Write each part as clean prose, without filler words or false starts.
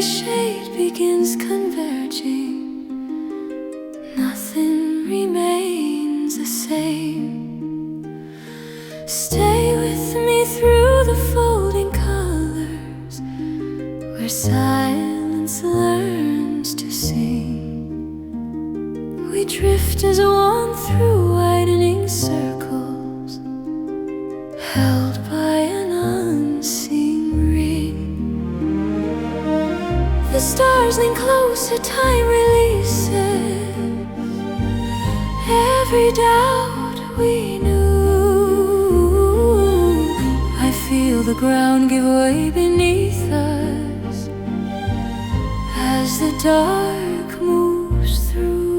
shade begins converging, nothing remains the same. Stay with me through the folding colors, where silence learns to sing. We drift as one through widening circles, held by an unseen ring. The stars lean closer, time releases every doubt we knew. I feel the ground give way beneath us as the dark moves through.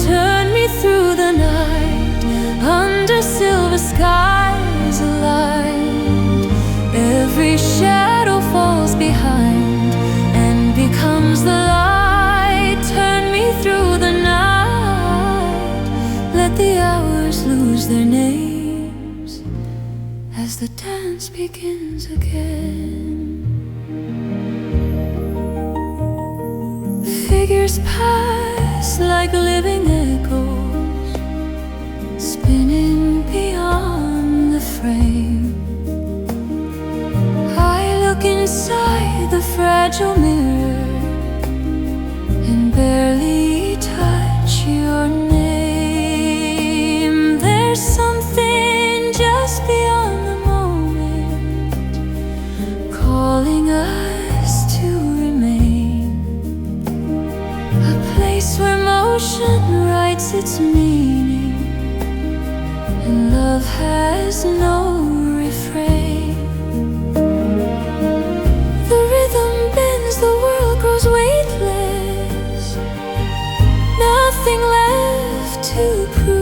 Turn me through the night, under silver skies aligned. Every shadow falls behind and becomes the light. Turn me through the night, let the hours lose their names as the dance begins again. Figures pass like living echoes, spinning beyond the frame. I look inside the fragile mirror and barely touch your name. There's something just beyond the moment, calling us to remain. A place where motion writes its meaning and love has no refrain. The rhythm bends, the world grows weightless, nothing left to prove.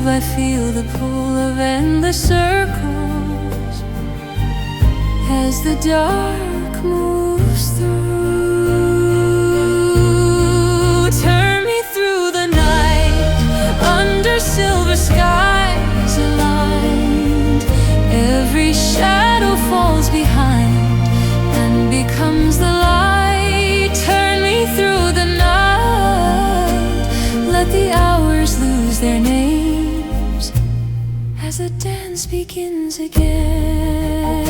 I feel the pull of endless circles as the dark moves through. Turn me through the night, under silver skies aligned. Every shadow falls behind and becomes the light. Turn me through the night, let the hours lose their names as the dance begins again.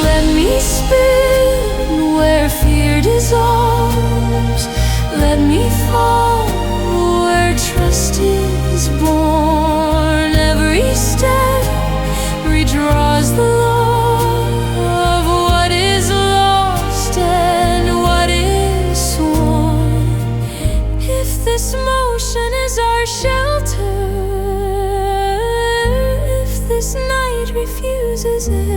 Let me spin where fear dissolves, let me fall where trust is born. Every step redraws the law of what is lost and what is sworn. If this motion is our shelter, if this night refuses end,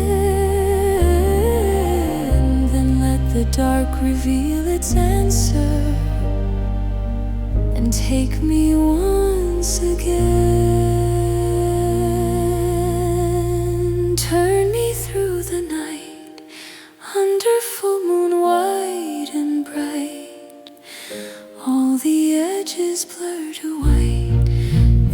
then let the dark reveal its answer and take me once again. Turn me through the night, under full moon white and bright. All the edges blur to white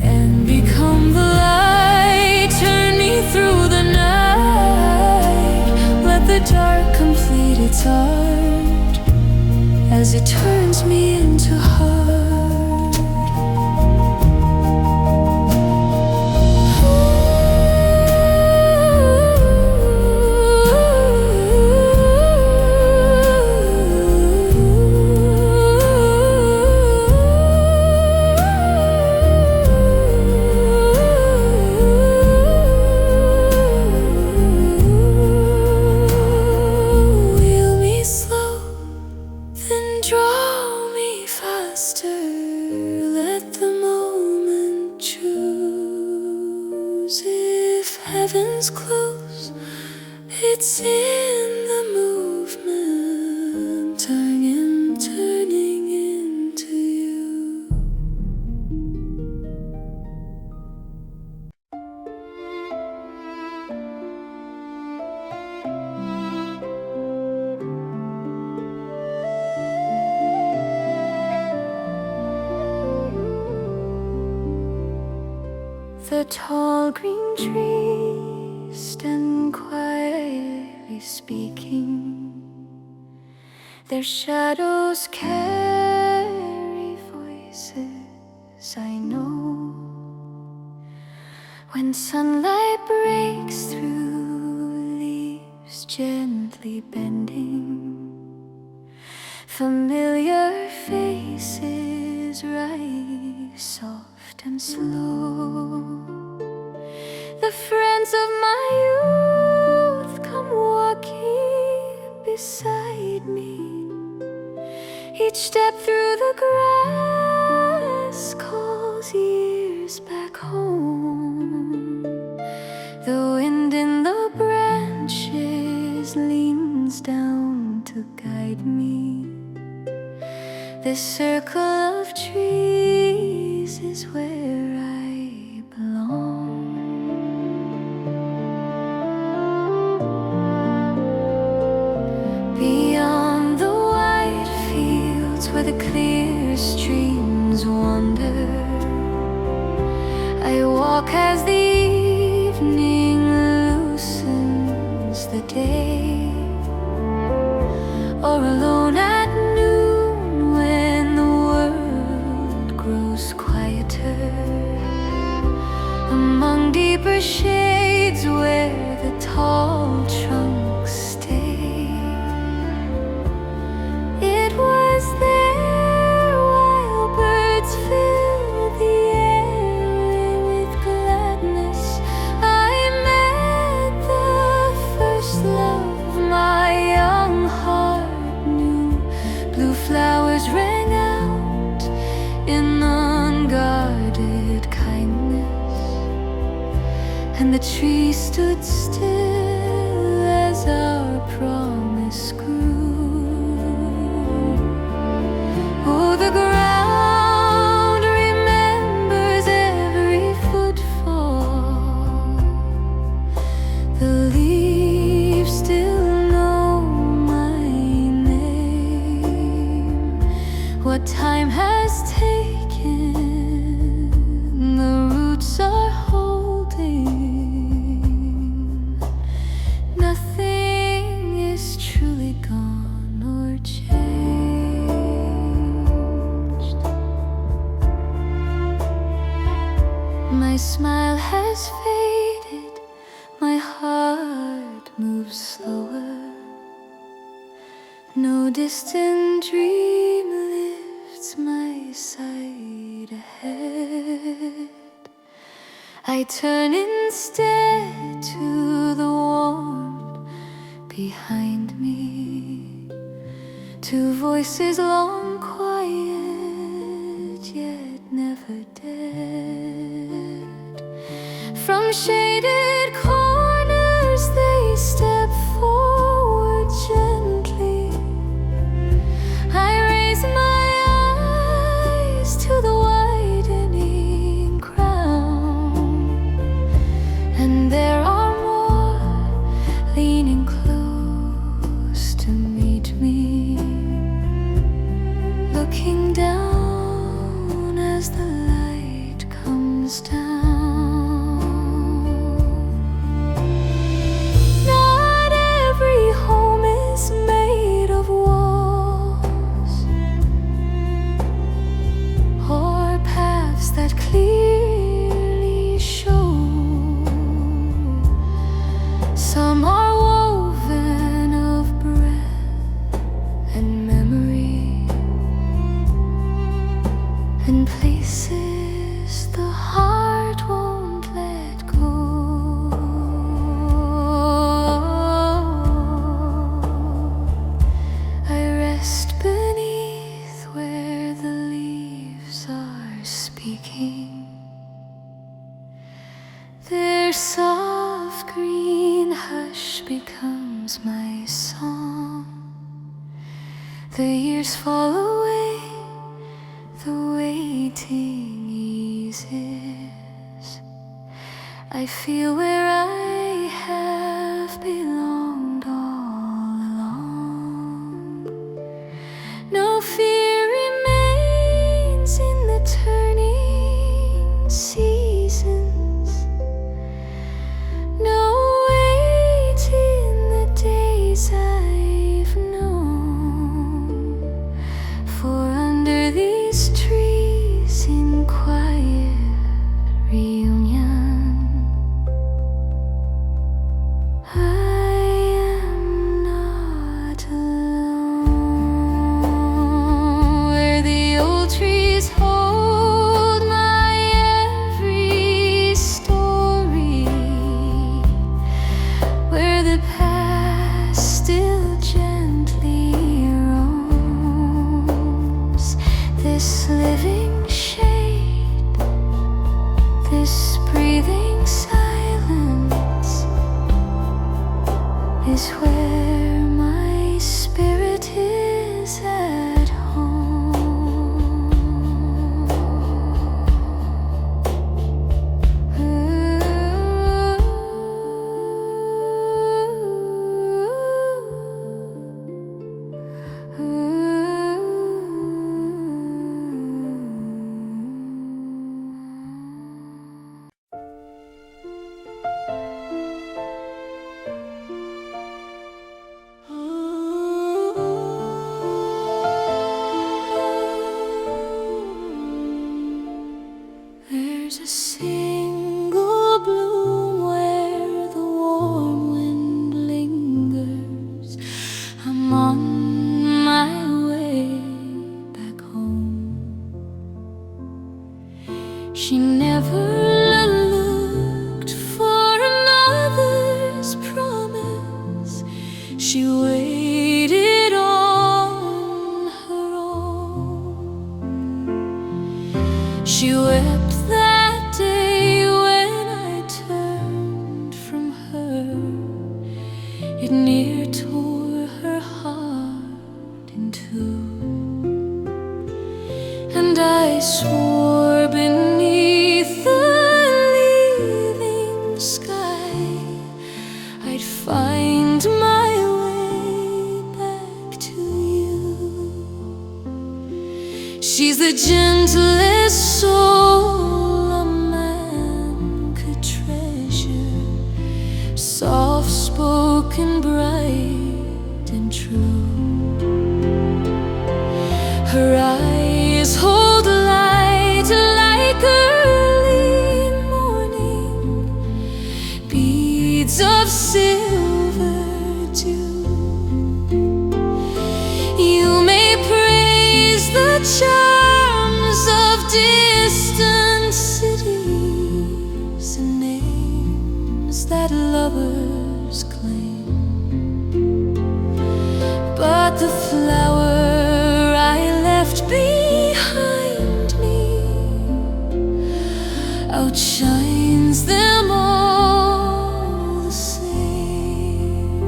and become the light. Turn me through the night, let the dark complete its art as it turns me into heart. Heaven's close, it's in the movement, turning into you. The tall green trees stand quietly speaking. Their shadows carry voices I know. When sunlight breaks through leaves gently bending, familiar faces rise soft and slow. The friends of my youth come walking beside me. Each step through the grass calls years back home. The wind in the branches leans down to guide me. This circle of trees is where I belong. Beyond the wide fields where the clear streams wander, I walk as the evening loosens the day, or alone at noon when the world grows quieter, among deeper shades where the tall trunks stay. It was there while birds filled the air with gladness I met the first love my young heart knew. Blue flowers rang out in unguarded kindness, and the tree stood still as our promise grew. Oh, the ground remembers every footfall. The leaves still know my name. What time has taken, the roots are holding. Nothing is truly gone or changed. My smile has faded, my heart moves slower. No distant dream lifts my sight ahead. I turn instead to the warmth behind me, to voices long quiet yet never dead. From shaded corners they step forward gently. I raise my eyes to the widening crown, and there are more leaning close to meet me, looking down as the light comes down. Not every home is made of walls or paths that clearly show. Some are woven of breath and memory, and places the heart won't let go. I rest beneath where the leaves are speaking. Their soft green hush becomes my song. The years fall away, the waiting eases. I feel where I have belonged all along. No fear remains in the turning seasons. this breathing silence is where my spirit is at home. There's a single bloom where the warm wind lingers. I'm on my way back home. She never looked for another's promise. She waited on her own. She wept that day when I turned from her. It near tore her heart in two. And I swore beneath the leaving sky I'd find my way back to you. She's the gentlest soul a man could treasure, soft-spoken, bright and true. Her eyes hold light like early morning, beads of silver dew. You may praise the charms of distant cities and names that lovers claim, but the flower I left behind me outshines them all the same.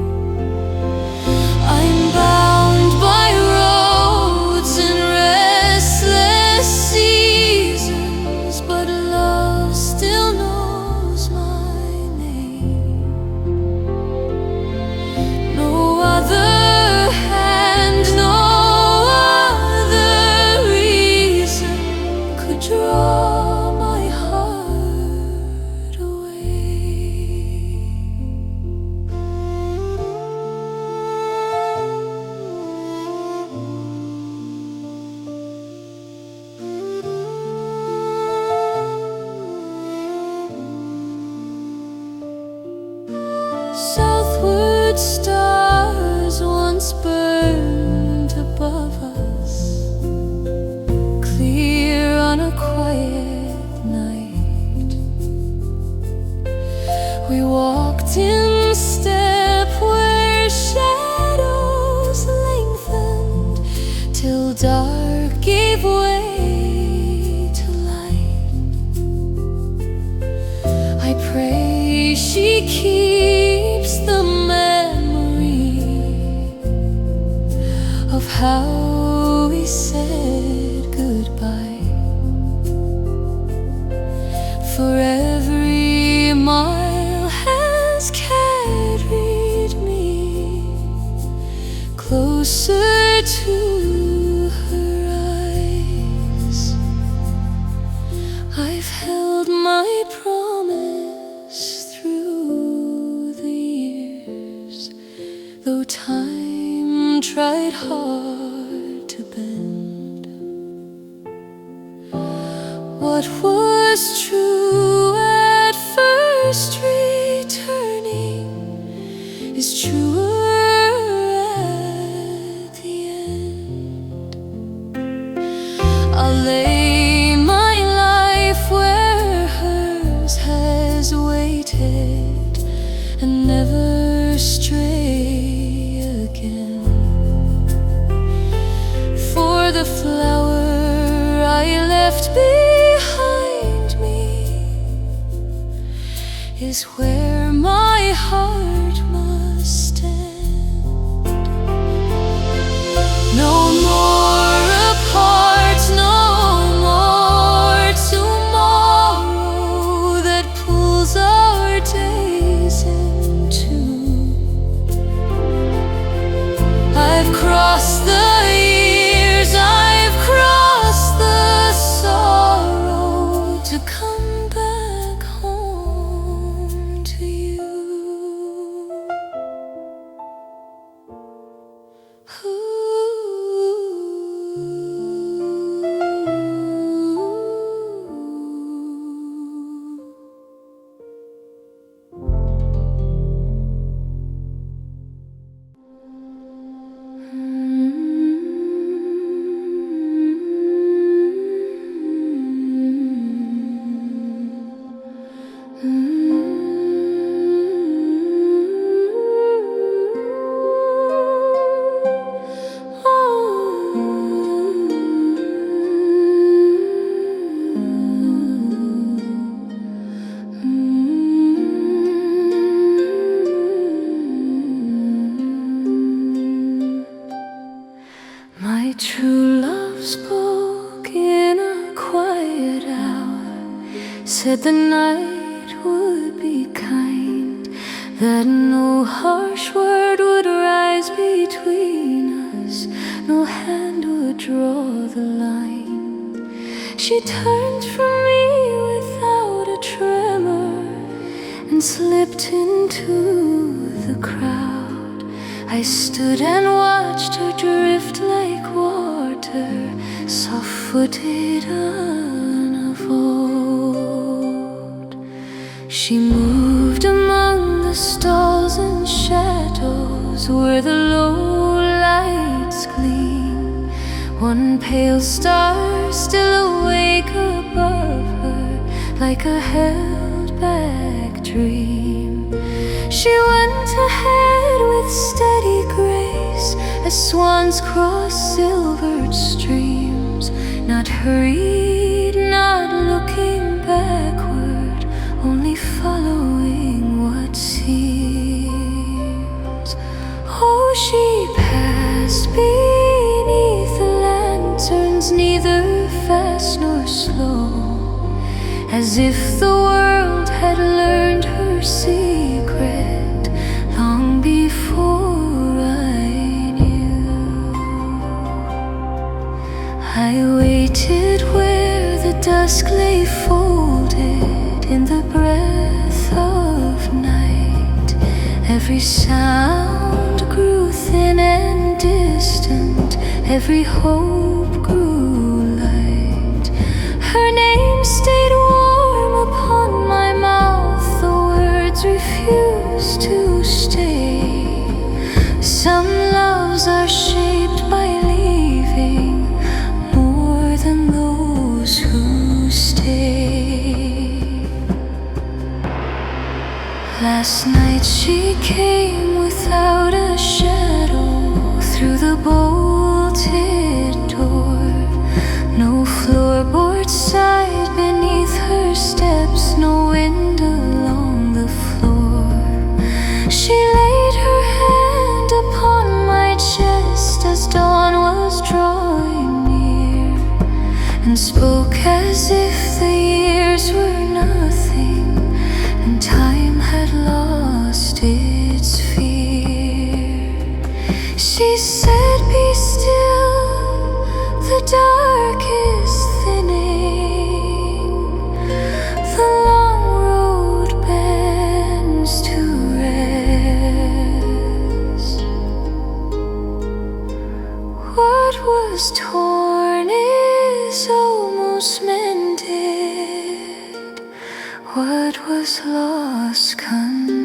I'm bound by roads and restless seasons, but love still knows my name. No other hand, no other reason could draw my heart away. Southward stars once burned above us, clear on a quiet night. We walked in step where shadows lengthened till dark gave way to light. I pray she keeps the memory of how we said goodbye. For every mile has carried me closer to her eyes. I've held my promise through the years, though time tried hard to bend. What was true at first returning is truer at the end. I'll lay my life where hers is where my heart must stand. No more apart, no more tomorrow that pulls our days in two. I've crossed the years, I've crossed the sorrow to come back home to you. My true love spoke in a quiet hour, said the night would be kind, that no harsh word would rise between us, no hand would draw the line. She turned from me without a tremor and slipped into the crowd. I stood and watched her drift like water, soft-footed, unavowed. She moved among the stalls and shadows where the low lights gleam, one pale star still awake above her like a held-back dream. She went ahead with steady grace as swans cross silvered streams, not hurried, not looking backward, only following what seems. Oh, she passed beneath the lanterns, neither fast nor slow, as if the world had learned her secret long before I knew. I waited where the dusk lay folded in the breath of night. Every sound grew thin and distant, every hope grew light. Her name stayed warm upon my mouth, the words refused to stay. Some loves are shaped by leaving more than those who stay. Last night she came without a shadow through the bolted door. No floorboard sighed beneath her steps, no wind along the floor. She laid her hand upon my chest as dawn was drawing near, and spoke as if the years were nothing and time had lost its fear. She said, "Be still, the dark is thinning, the long road bends to rest. What was torn is almost mended, what was lost confess."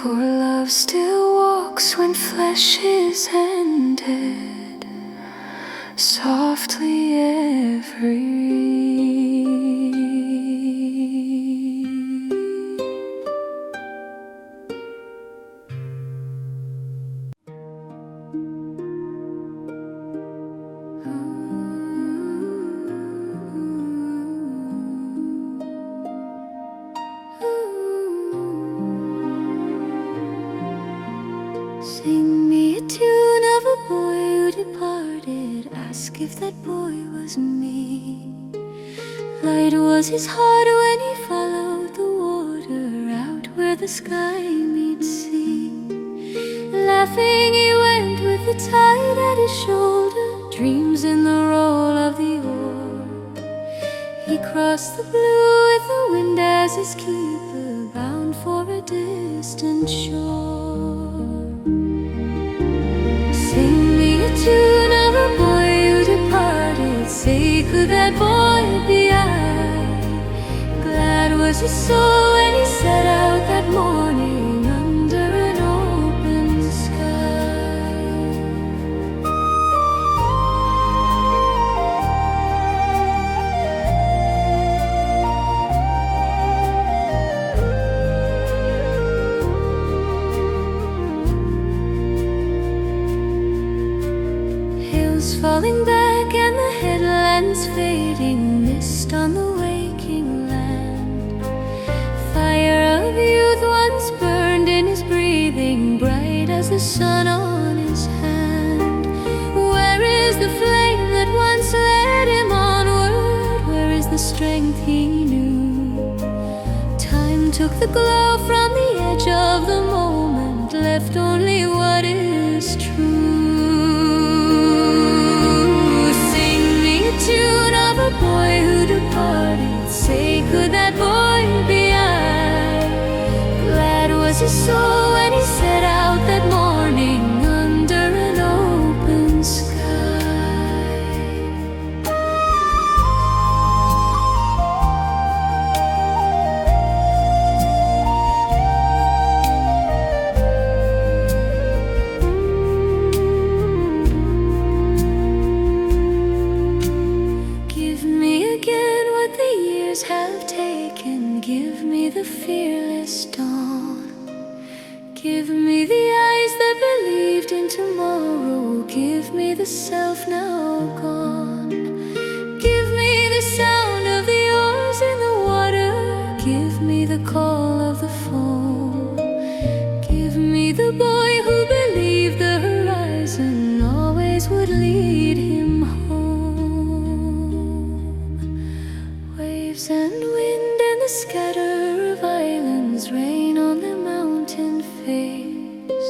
For love still walks when flesh is ended, softly every. Sing me a tune of a boy who departed. Ask if that boy was me. Light was his heart when he followed the water out where the sky meets sea. Laughing he went with the tide at his shoulder, dreams in the roll of the oar. He crossed the blue with the wind as his keeper, bound for a distant shore. Sing me a tune of a boy who departed. Say, could that boy be I? Glad was his soul when he set out that morning under an open sky. Hills falling back and the headlands fading, mist on the waking land. Fire of youth once burned in his breathing, bright as the sun on his hand. Where is the flame that once led him onward? Where is the strength he knew? Time took the glow from the edge of the moment, left only what is true. Tune of a boy who departed. Say, could that boy be I? Glad was his soul when he set out that morning under an open sky. Have taken, give me the fearless dawn. Give me the eyes that believed in tomorrow. Give me the self now gone. Give me the sound of the oars in the water. Give me the call of the foam. Give me the boy who believed the horizon always would lead him home. Waves and wind and the scatter of islands, rain on the mountain face.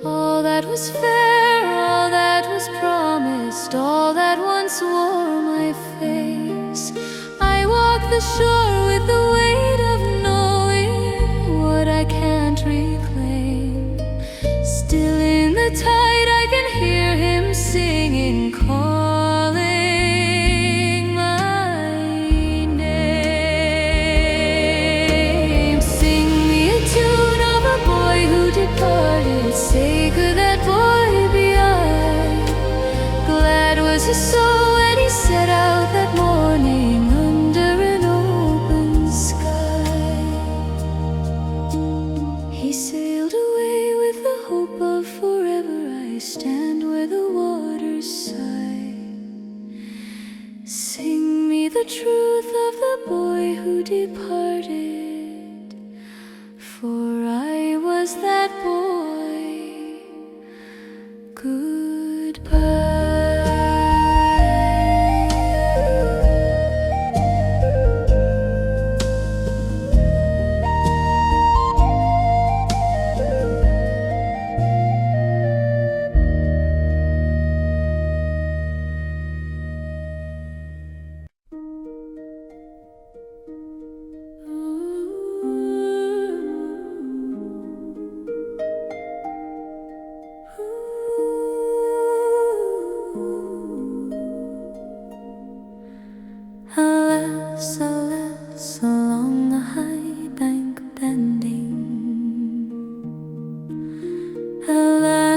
All that was fair, all that was promised, all that once wore my face. I walk the shore with the weight of knowing what I can't reclaim. Still in the tide I can hear him singing, calling my name. Sing me a tune of a boy who departed. Say, could that boy be I? Glad was his soul when he set out that morning under an open sky. He sailed away with the hope of forever. I stand where the waters sigh.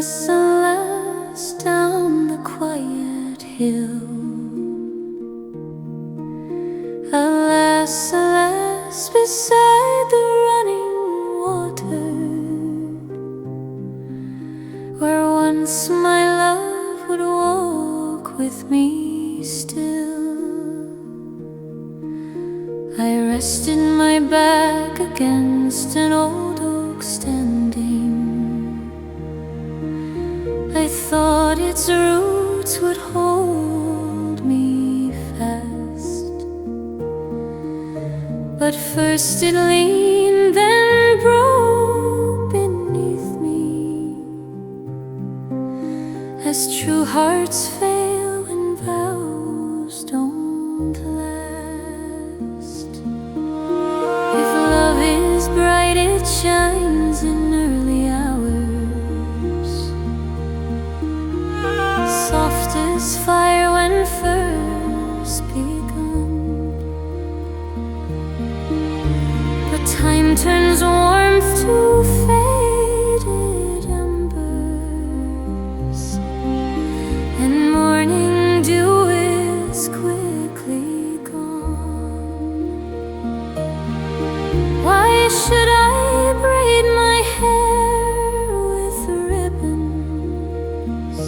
less and less down the quiet hill. Alas, alas, beside the running water, where once my love would walk with me still. I rested my back against an old oak standing. I thought its roots would hold me fast, but first it leaned, then broke beneath me, as true hearts fail when vows don't last. If love is bright, it shines in early hours, soft as fire when first begun. But time turns warmth to faded embers, and morning dew is quickly gone. Why should I braid my hair with ribbons,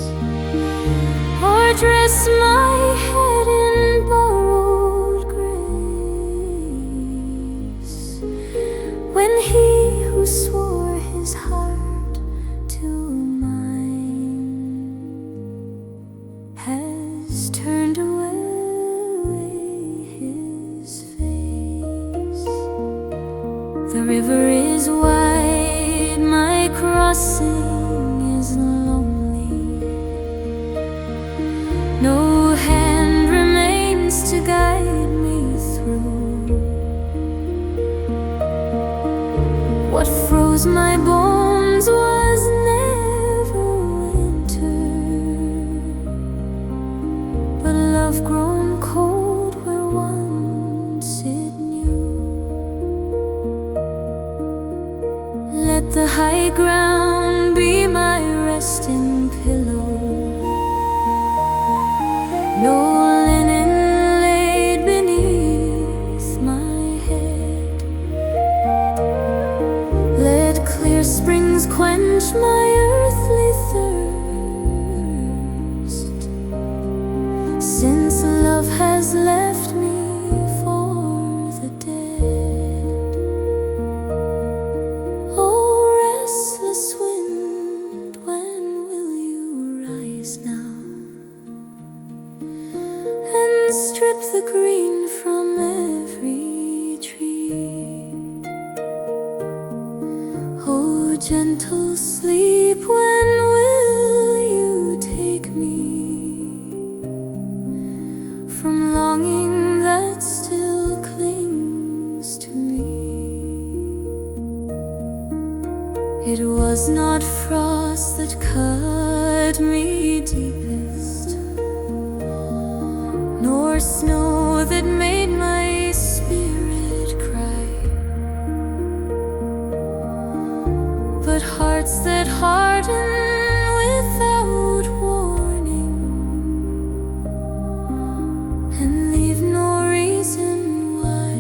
or dress my head in borrowed grace, when he who swore his heart to mine has turned away his face? The river is wide, my crossing is lonely. No hand remains to guide me through. What froze my bones was never winter, but love grown cold where once it knew. Let the high ground be my resting pillow, no linen laid beneath my head. Let clear springs quench my earthly thirst, since love has left me for the dead. Oh, restless wind, when will you rise now, and strip the green from every tree? Oh, gentle sleep, when will you take me from longing that still clings to me? It was not frost that cut me deepest, nor snow that made my spirit cry, but hearts that harden without warning and leave no reason why.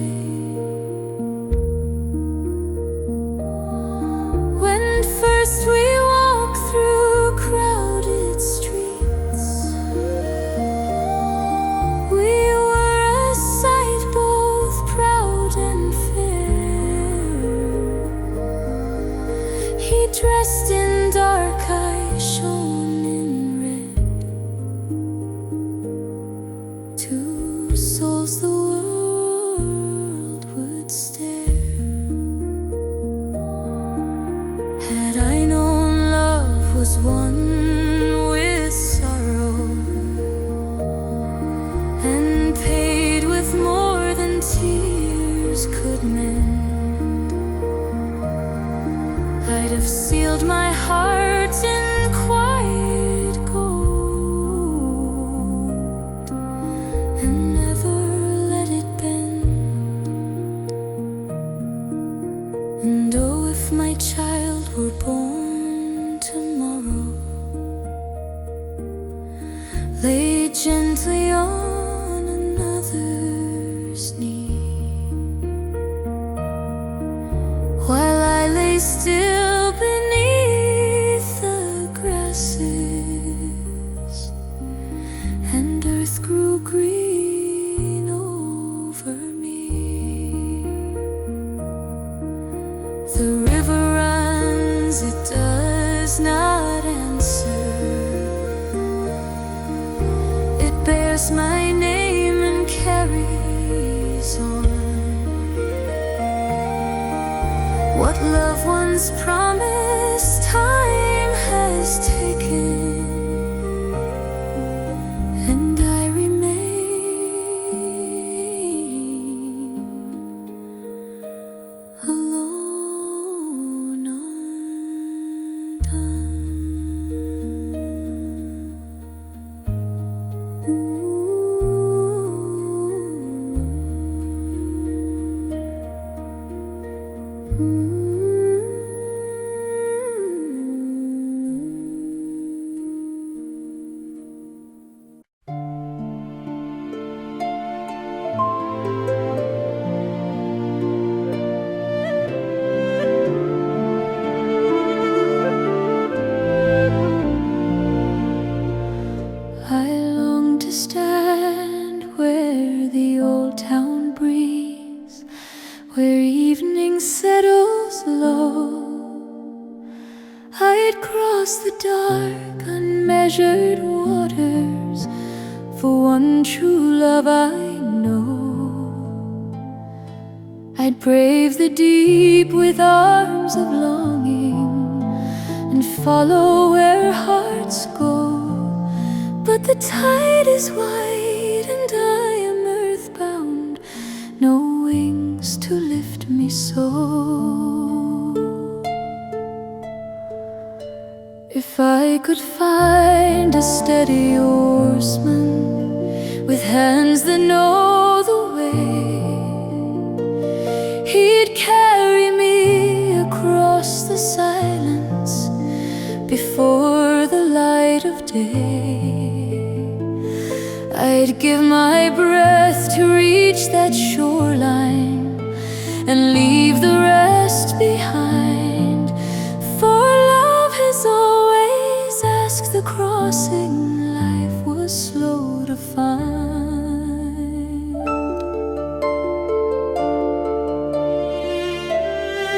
When first we walk through crowded streets, we were a sight both proud and fair. He dressed in dark, I shone in red. Two souls the world would stare. Had I known love was one with sorrow, and paid with more than tears could mend, I'd have sealed my heart in quiet gold and never let it bend. And oh, if my child were born tomorrow, this promise time has taken, and I remain alone, undone. I long to stand where the old town breeze, where evening settles low. I'd cross the dark, unmeasured waters for one true love I know. I'd brave the deep with arms of longing and follow where hearts go. But the tide is wide and I am earthbound, no wings to lift me so. If I could find a steady oarsman with hands that know the way, he'd carry me across the silence before the light of day. I'd give my breath to reach that shoreline and leave the rest behind, for love has always asked the crossing life was slow to find.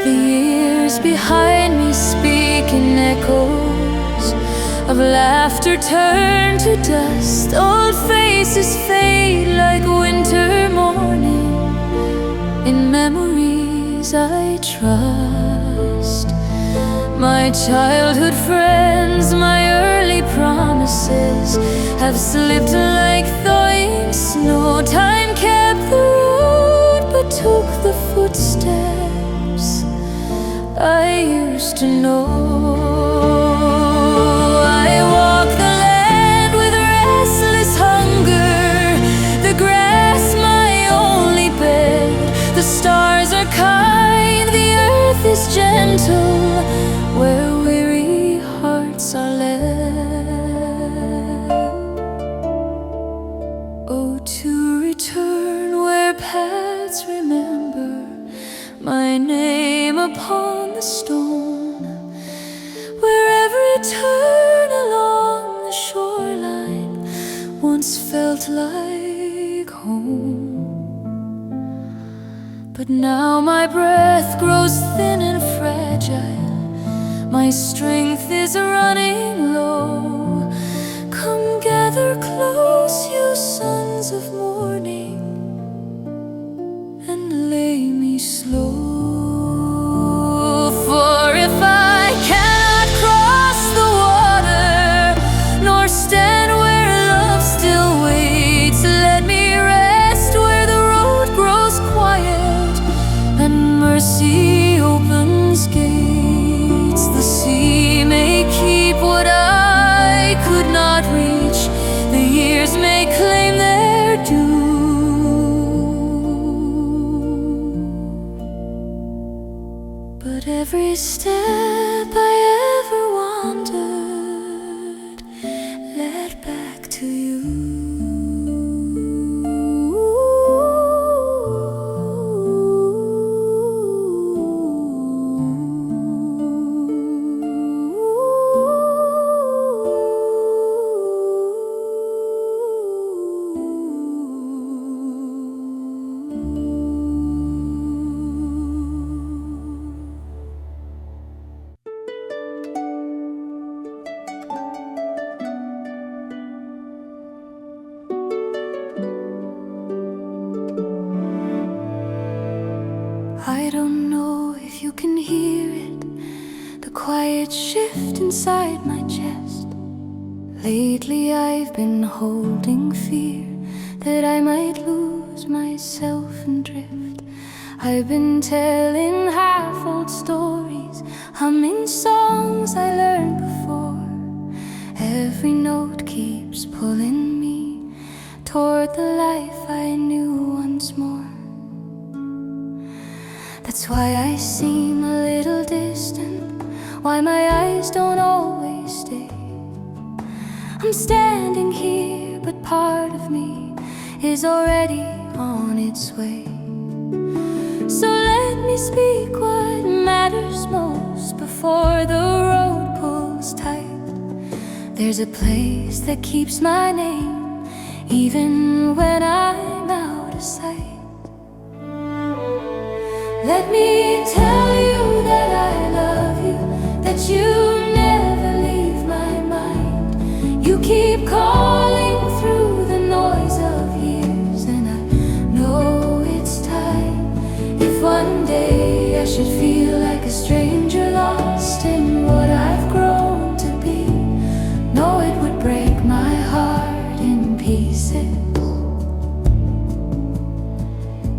The years behind me speak in echoes of laughter turned to dust. Old faces fade like winter morning. In memories I trust. My childhood friends, my early promises have slipped like thawing snow. Time kept the road but took the footsteps I used to know. Stars are kind, the earth is gentle, where weary hearts are led. Oh, to return where paths remember my name upon the stone, where every turn along the shoreline once felt like home. But now my breath grows thin and fragile, my strength is running low. Come gather close, you sons of morning, and lay me slow. For if I cannot cross the water, nor stand where love still waits, let me rest where the road grows quiet and mercy opens gates. The sea may keep what I could not reach, the years may claim their due, but every step I ever wandered led back to you. quiet shift inside my chest. Lately I've been holding fear that I might lose myself and drift. I've been telling half-old stories, humming songs I learned before. Every note keeps pulling me toward the life I knew once more. That's why I seem a little distant, why my eyes don't always stay. I'm standing here, but part of me is already on its way. So let me speak what matters most before the road pulls tight. There's a place that keeps my name even when I'm out of sight. Let me tell you that I love you, that you never leave my mind. You keep calling through the noise of years, and I know it's time. If one day I should feel like a stranger lost in what I've grown to be, no, it would break my heart in pieces.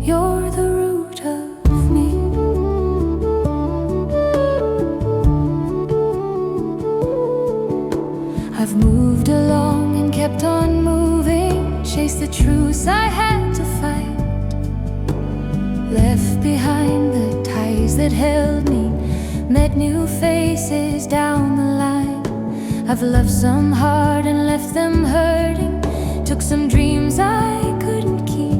You're the root of me. I've moved along and kept on moving, chased the truths I had to find, left behind the ties that held me, met new faces down the line. I've loved some hard and left them hurting, took some dreams I couldn't keep.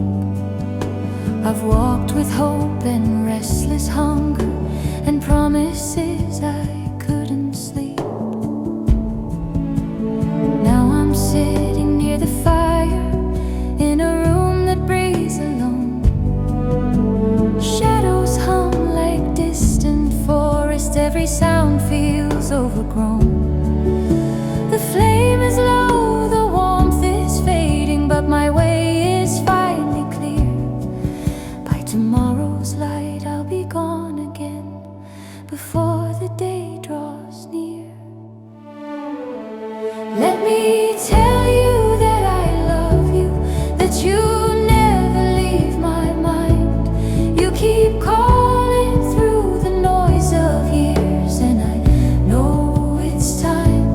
I've walked with hope and restless hunger, and promises I couldn't sleep. Now I'm sitting near the fire, in a room that breathes alone. Shadows hum like distant forests, every sound feels overgrown. The flame is low, the warmth is fading, but my way is finally clear. By tomorrow's light I'll be gone again, before the day draws near. Let me tell you that I love you, that you never leave my mind. You keep calling through the noise of years, and I know it's time.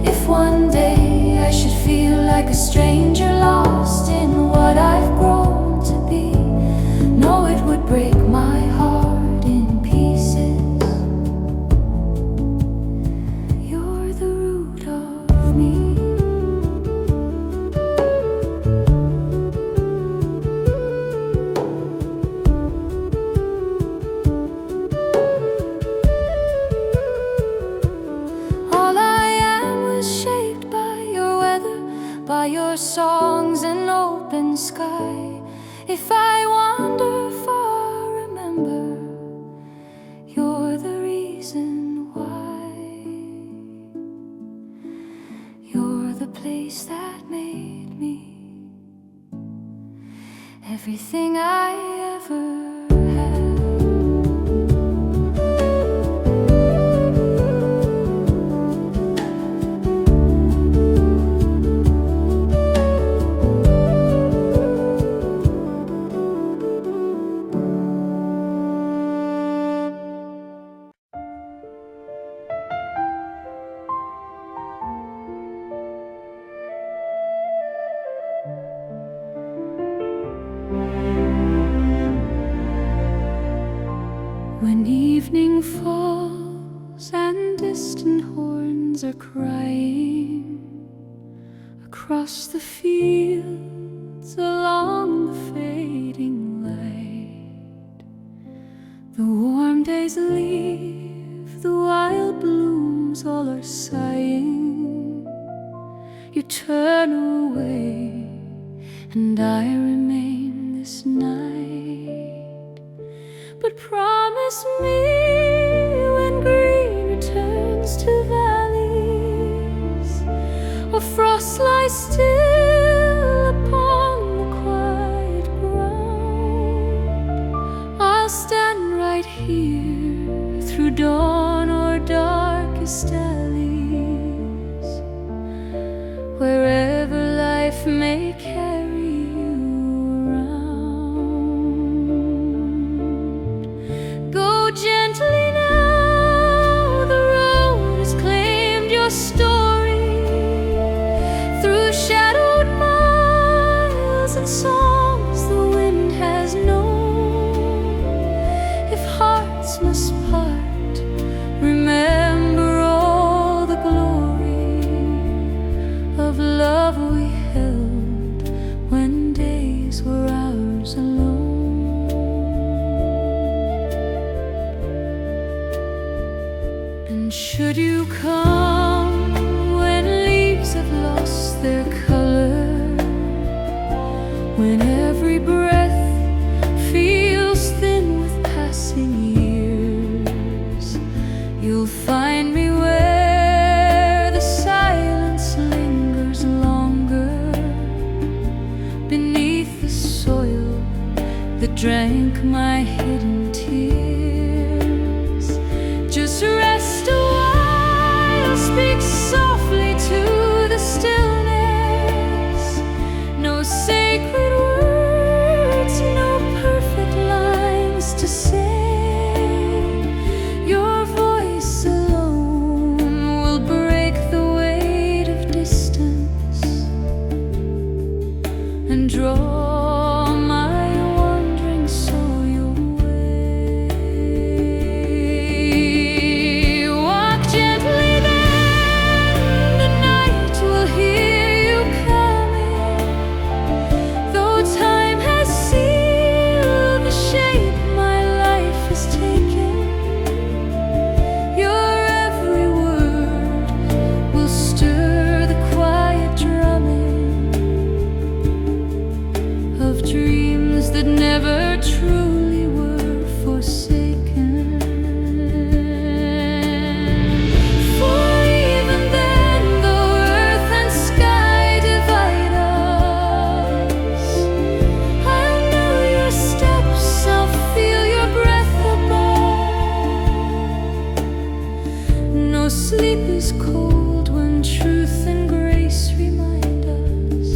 If one day I should feel like a stranger lost in what I've grown to be, no, it would break my heart in pieces. You're the root of me. All I am was shaped by your weather, by your songs and open sky. If I wander far, remember, you're the reason why. You're the place that made me everything I ever had. When evening falls and distant horns are crying across the fields along the fading light, the warm days leave, the wild blooms all are sighing. You turn away and I remain this night. But promise me, when green returns to valleys, or frost lies still upon the quiet ground, I'll stand right here through dawn or dark. you come when leaves have lost their color, when every breath feels thin with passing years. You'll find me where the silence lingers longer, beneath the soil that drank my hidden tears. Just rest a while, speak softly to the stillness. No sacred words, no perfect lines to say. Your voice alone will break the weight of distance and draw my wandering soul your way. Walk gently then, the night will hear you coming. Though time has sealed the shape my life has taken, your every word will stir the quiet drumming of dreams that never truly were forsaken. For even then, though earth and sky divide us, I'll know your steps, I'll feel your breath above. No sleep is cold when truth and grace remind us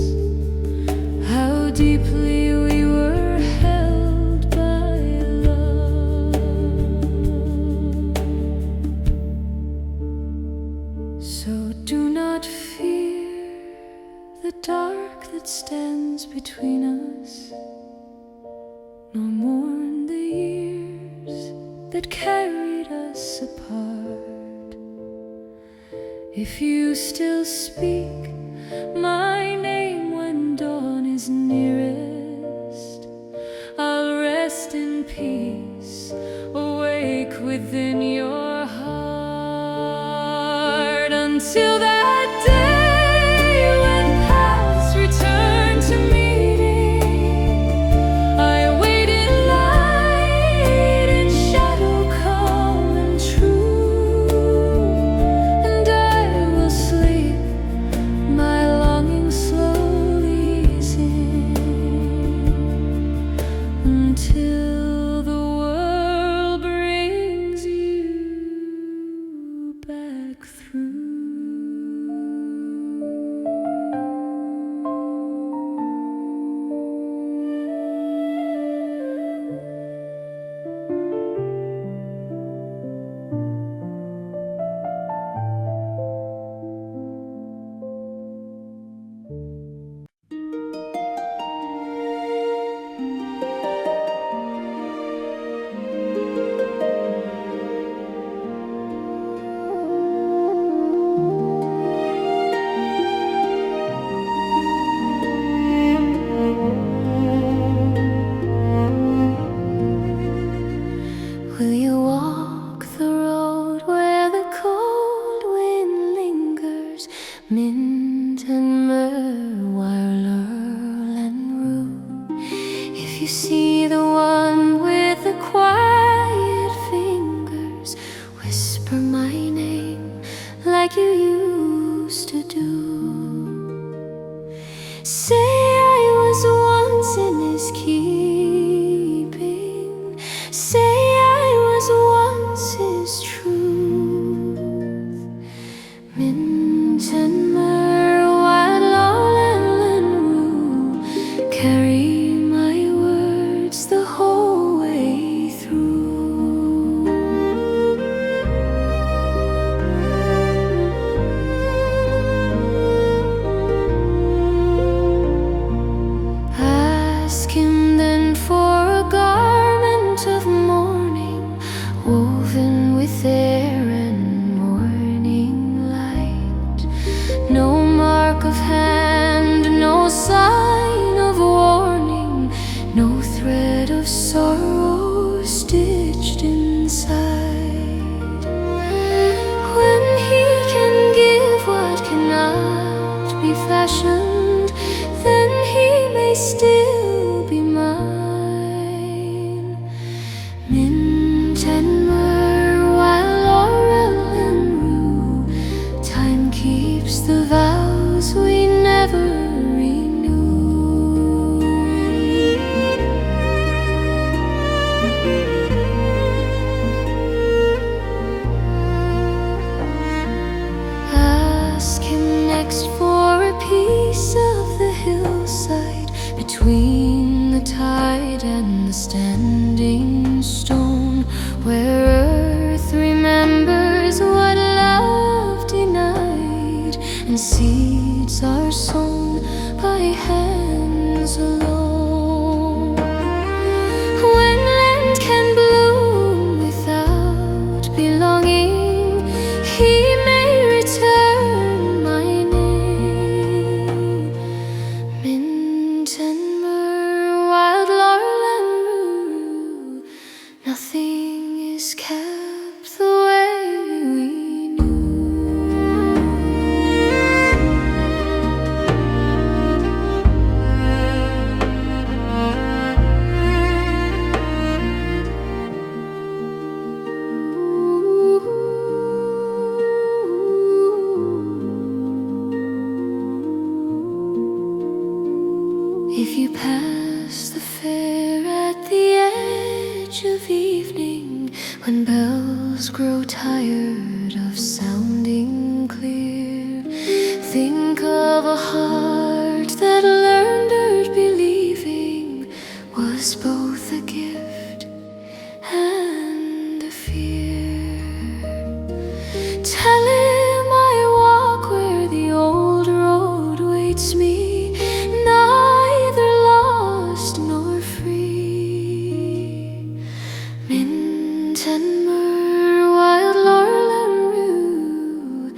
how deeply we were held by love. So do not fear the dark that stands between us, nor mourn the years that carried us apart. If you still speak my name when dawn is nearest, I'll rest in peace, awake within your heart. Until that day when paths return to meeting, I wait in light, in shadow calm and true, and I will sleep, my longing slowly easing, until the world brings you back through. Will you walk the road where the cold wind lingers, mint and myrrh, laurel and rue? If you see the one with the quiet fingers, whisper my name like you used to do. Say I was once in his keeping. Say I was once his truth. Mint and myrrh, wild laurel and rue, carry my words the whole way through. and the standing stone, where earth remembers what love denied, and seeds are sown by hands alone. When land can bloom without belonging, he may return my name. Mint and myrrh, wild laurel and rue, nothing is kept the way we If you pass the fair at the edge of evening, when bells grow tired of sounding clear, think of a heart that learned earth believing was both a gift and a fear. Tell him I walk where the old road waits me, and myrrh, wild laurel and rue,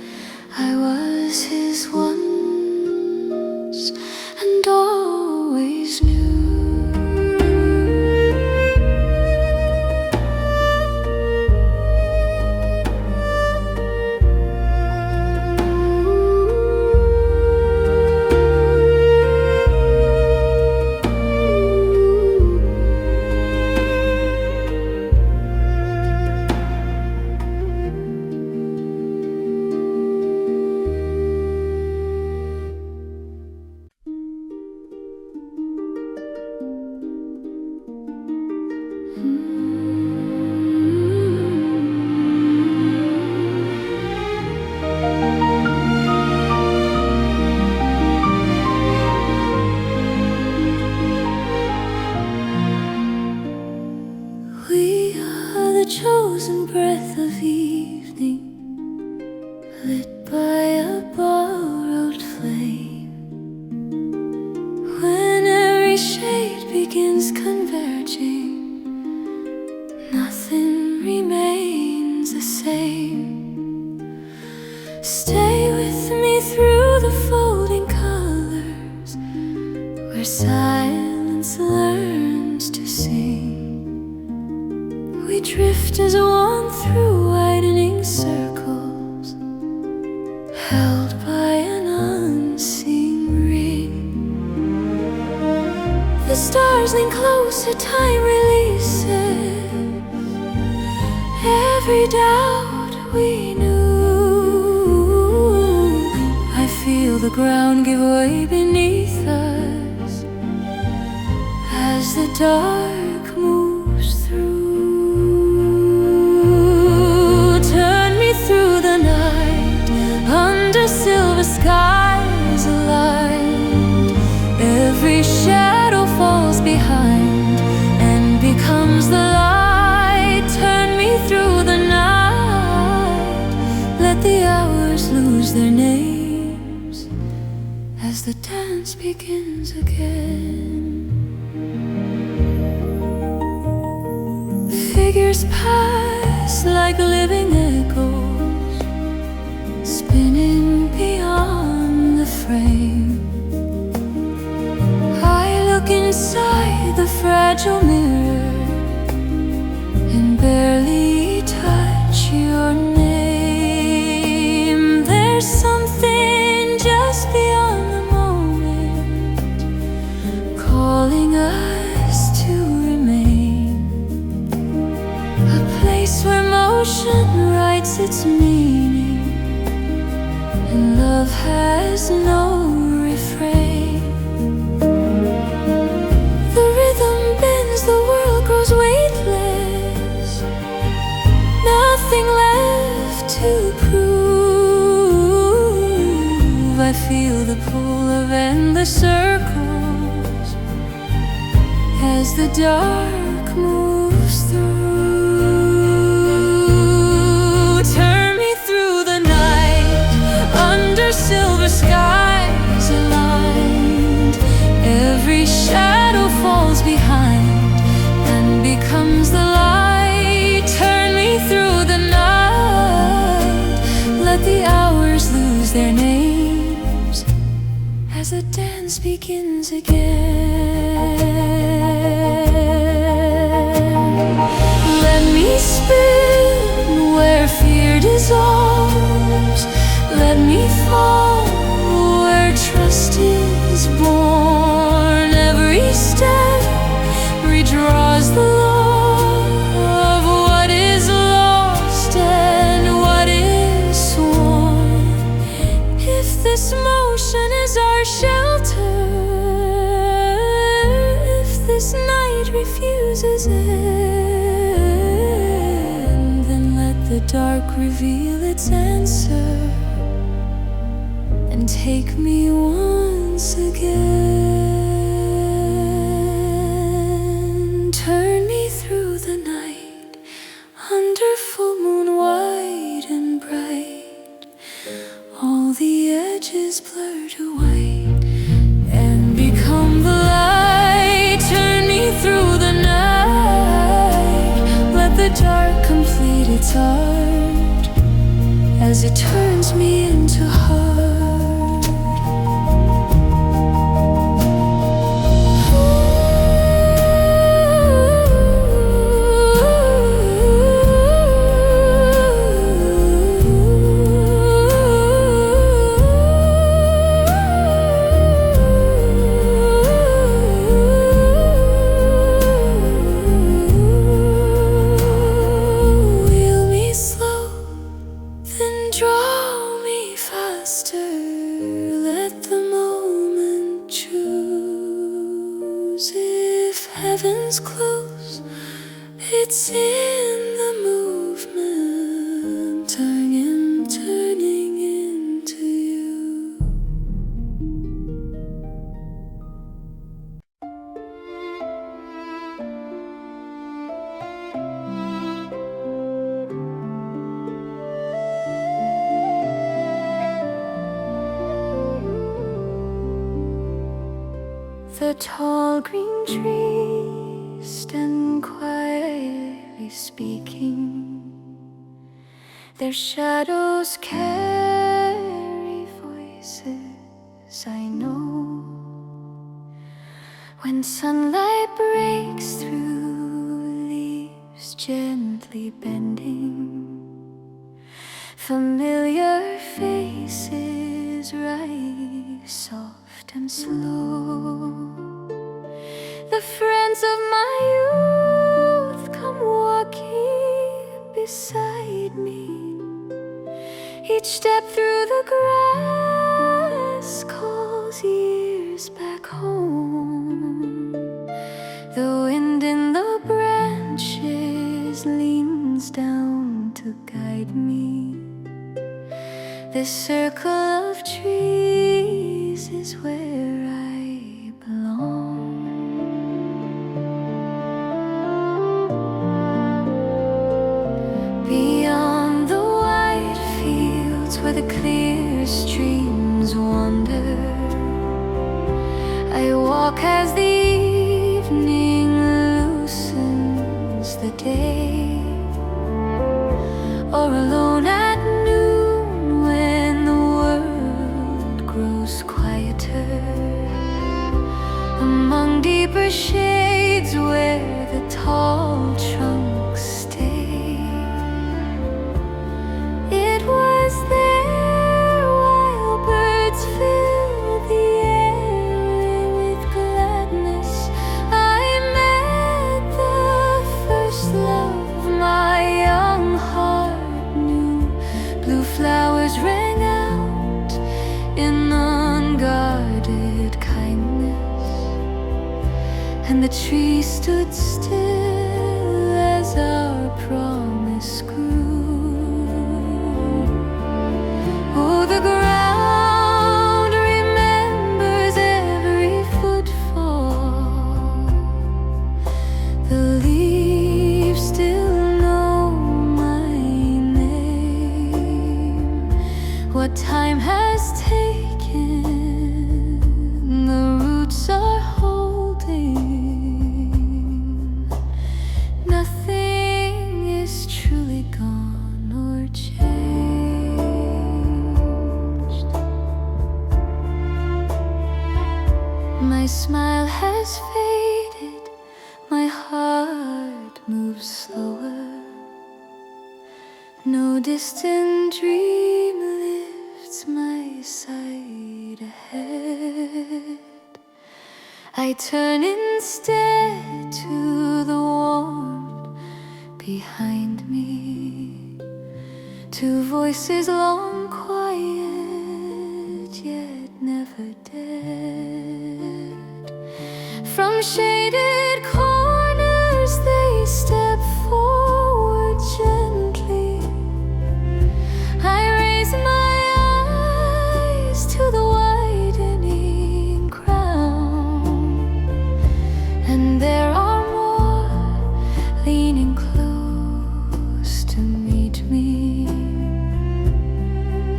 I was his once and always knew. We are the chosen breath of evening, lit by a borrowed flame. When every shade begins converging, nothing remains the same. Stay with me through the folding colors, where silence learns to sing. We drift as one through widening circles, held by an unseen ring. The stars lean closer, time releases every doubt we knew. I feel the ground give way beneath us as the dark moves through. Under silver skies aligned, every shadow falls behind and becomes the light. Turn me through the night, let the hours lose their names as the dance begins again. Figures pass like living echoes, spinning beyond the frame. I look inside the fragile mirror and barely touch your name. There's something just beyond the moment, calling us to remain. A place where motion writes its meaning, and love has no refrain. The rhythm bends, the world grows weightless, nothing left to prove. I feel the pull of endless circles, as the dark moves through. Turn me through the night, under silver skies aligned. Every shadow falls behind and becomes the light. Turn me through the night, let the hours lose their names as the dance begins again. Let me spin where fear dissolves. Let me fall where trust is born. Every step redraws the law of what is lost and what is sworn. If this motion is our shelter, if this night refuses end, then let the dark reveal its answer and take me once again. Turn me through the night, under full moon wide and bright. All the edges blur to white and become the light. Turn me through the night, let the dark complete its art as it turns me into heart. If heaven's close, it's in the movement, turning into you. The tall green trees stand quietly speaking. Their shadows carry voices I know. When sunlight breaks through leaves gently bending, familiar faces rise soft and slow. The friends of my youth come walking beside me. Each step through the grass calls years back home. The wind in the branches leans down to guide me. This circle of trees is where I belong. Beyond the wide fields where the clear streams wander, I walk as the evening loosens the day, or alone at noon when the world grows quieter, among deeper shades where the tall trunks stay. It was there while birds filled the air with gladness I met the first love my young heart knew. Blue flowers rang out in unguarded kindness, and the tree stood still as our promise grew. Oh, the ground remembers every footfall, what time has taken, the roots are holding. Nothing is truly gone or changed. My smile has faded, my heart moves slower. No distant dream lifts my sight ahead. I turn instead to the warmth behind me, to voices long quiet yet never dead. From shaded corners they step forward gently. I raise my eyes to the widening ground, and there are more leaning close to meet me,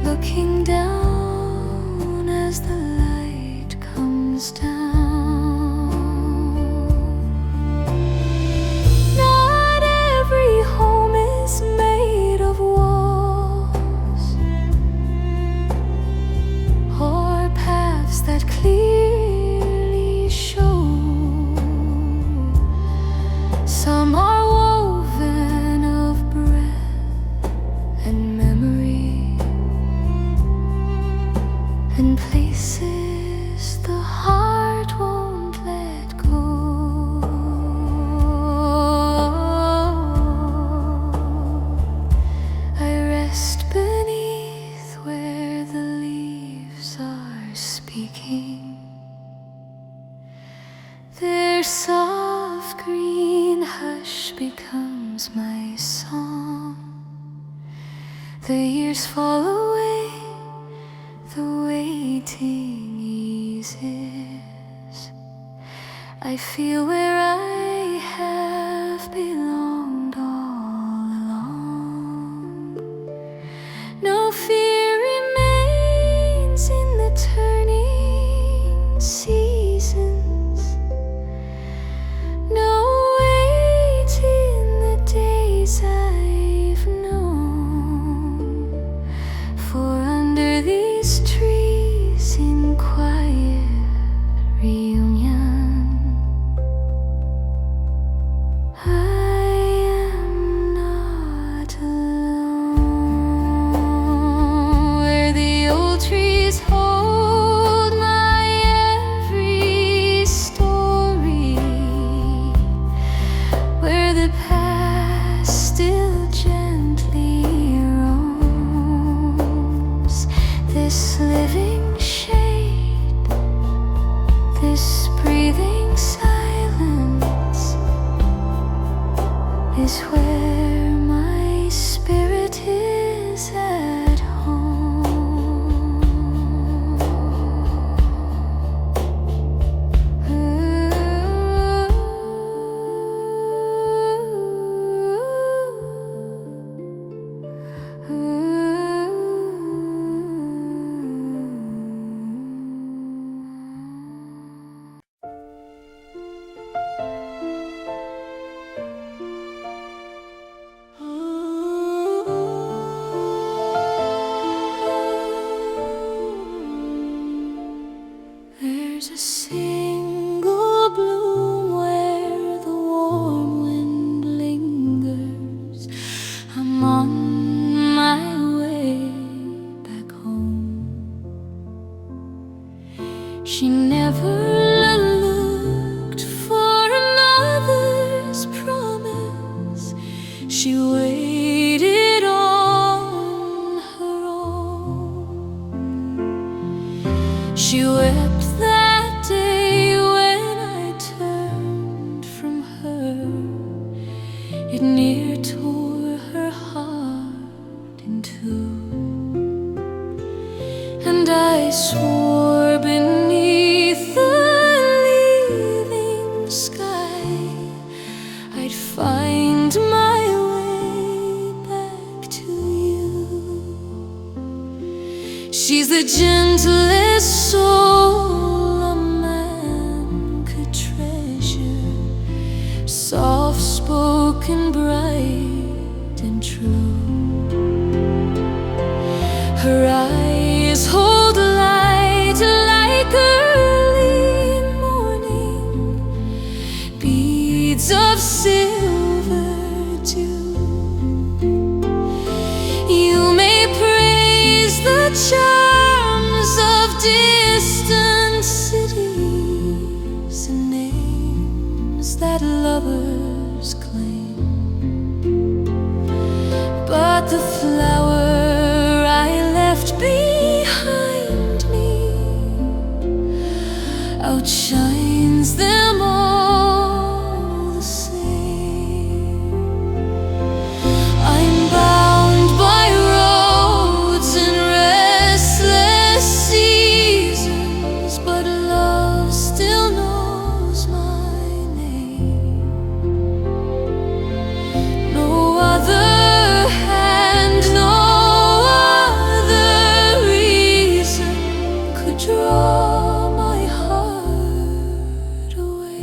looking down as the light comes down. Not every home is made of walls or paths that clearly show. Some are woven of breath and memory, and places the heart won't let go. I rest beneath where the leaves are speaking. Their soft green hush becomes my song. The years fall away, the waiting eases. I feel where I have belonged all along. No fear remains in the turning seasons, no weight in the days I've known. For under these trees in quiet reunion, I am not alone. Where the old trees hold my every story, where the past still gently roams. This living shade, this breathing silence is where my spirit is at home. There's a single bloom where the warm wind lingers. I'm on my way back home. She never looked for another's promise. She waited on her own. She wept that day when I turned from her. It near tore her heart in two, and I swore beneath the leaving sky I'd find my way back to you. She's the gentlest soul a man could treasure, soft-spoken, bright and true. Her eyes hold light like early morning, beads of silver dew. You may praise the charms of distant cities and names that lovers claim, but the flower I left behind me outshines them all the same. I'm bound by roads and restless seasons, but love still knows my name. No other hand, no other reason could draw my heart away.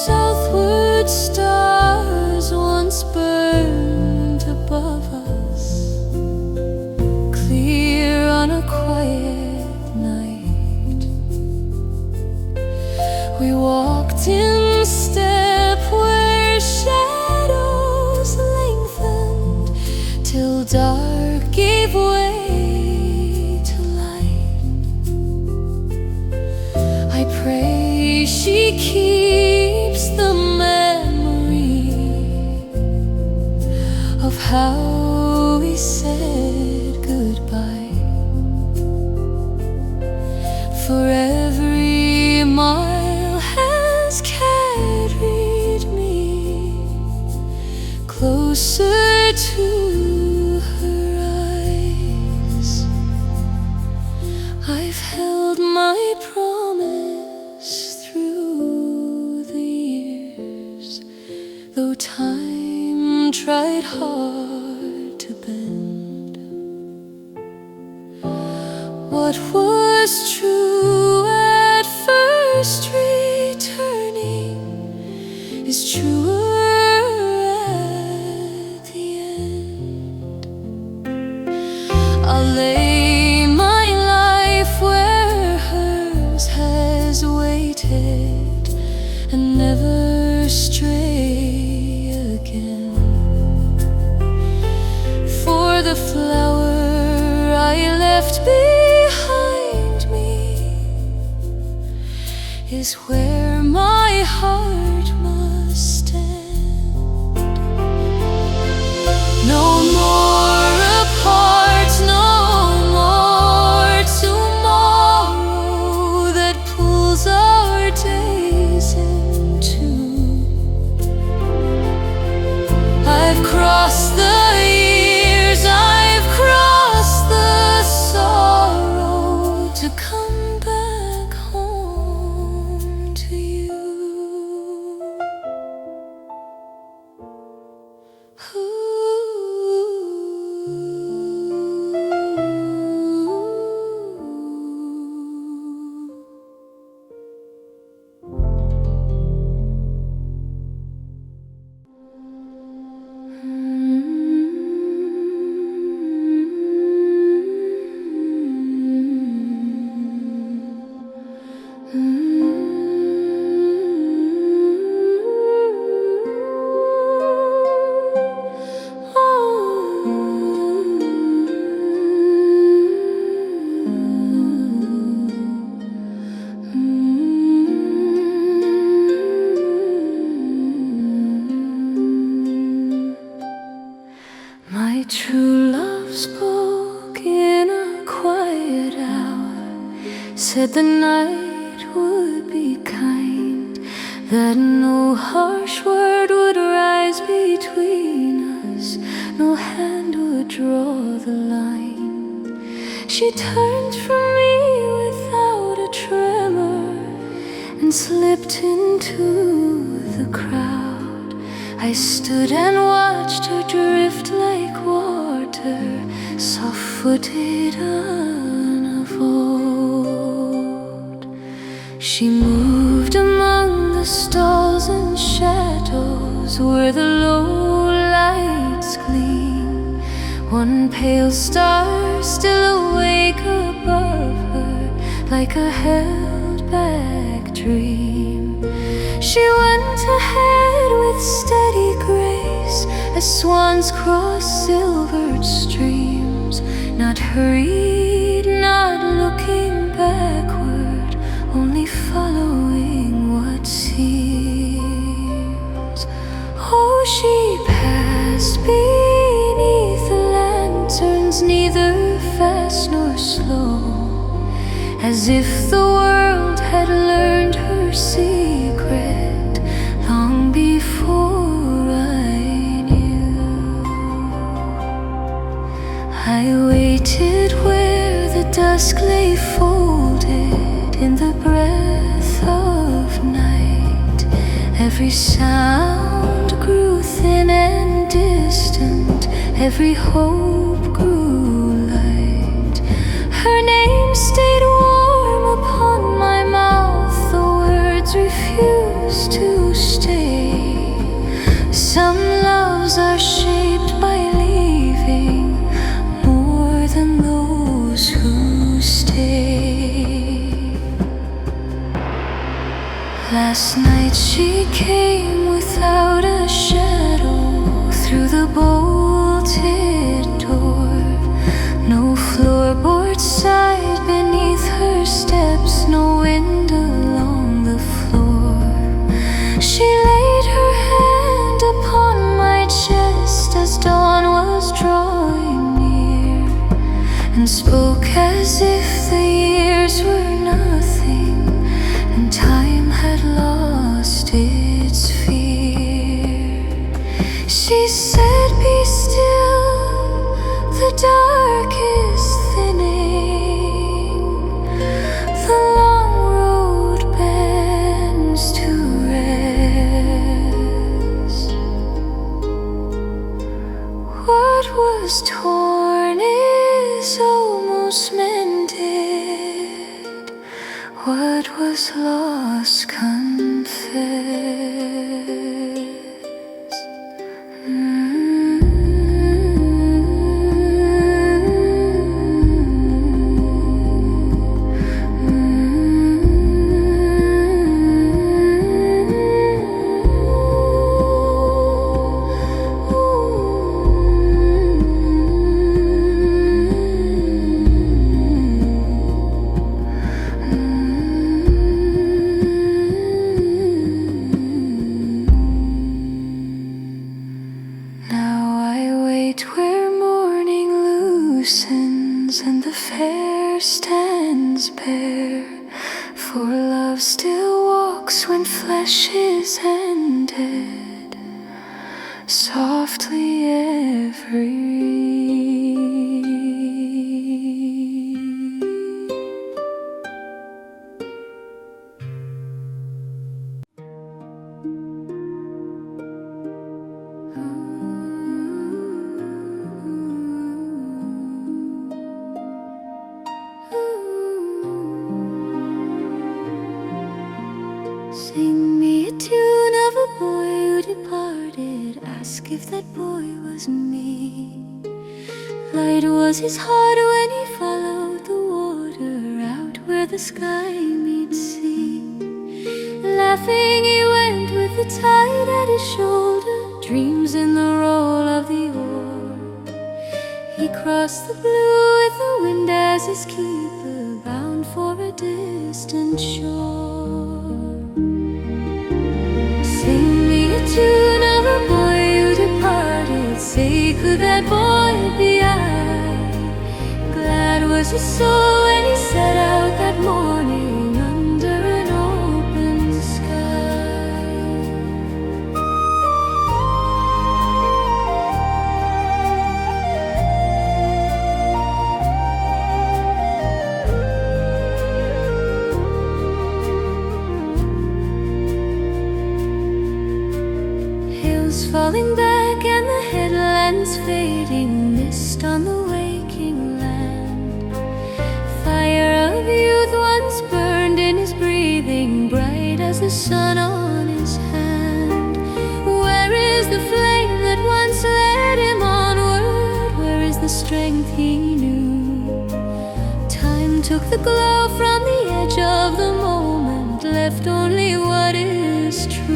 Southward stars once burned above us, clear on a quiet night. We walked in step where shadows lengthened, till dark gave way to light. I pray she keeps the memory of how we said goodbye. For every mile has carried me closer to her eyes. I've held my promise through the years, though time tried hard to bend. What was true at first returning is truer at the end. I'll lay my life where hers has waited and never stray again. For the flower I left behind me is where my heart must stand. No more apart, no more tomorrow that pulls our days in two. I've crossed the years, I've crossed the sorrow to come back home to you. My true love spoke in a quiet hour, said the night would be kind, that no harsh word would rise between us, no hand would draw the line. She turned from me without a tremor and slipped into the crowd. I stood and watched her drift like water, soft-footed unavowed. She moved among the stalls and shadows where the low lights gleam. One pale star still awake above her, like a held-back dream. She went ahead with steady grace as swans cross silvered streams, not hurried, not looking backward, only following what seems. Oh, she passed beneath the lanterns, neither fast nor slow, as if the world had learned her secret long before I knew. I waited where the dusk lay folded in the breath of night. Every sound grew thin and distant, every hope grew light. Her name stayed warm upon my mouth, the words refused to stay. Some loves are shaped by leaving more than those who stay. Last night she came without a shadow through the bolted door. No floorboard sighed beneath her steps, no wind along the floor. She laid her hand upon my chest as dawn was drawing near, and spoke as if the years were nothing and time had lost its fear. She said, "Be still, the dark is thinning, the long road bends to rest. What was torn is almost mended, what was lost confessed." Now I wait where morning loosens and the fair stands bare, for love still walks when flesh is ended, softly every. Sing me a tune of a boy who departed, ask if that boy was me. Light was his heart when he followed the water out where the sky meets sea. Laughing he went with the tide at his shoulder, dreams in the roll of the oar. He crossed the blue with the wind as his keeper, bound for a distant shore. Sing me a tune of a boy who departed, say could that boy be I? Glad was his soul when he set out that morning under an open sky. strength he knew. Time took the glow from the edge of the moment, left only what is true.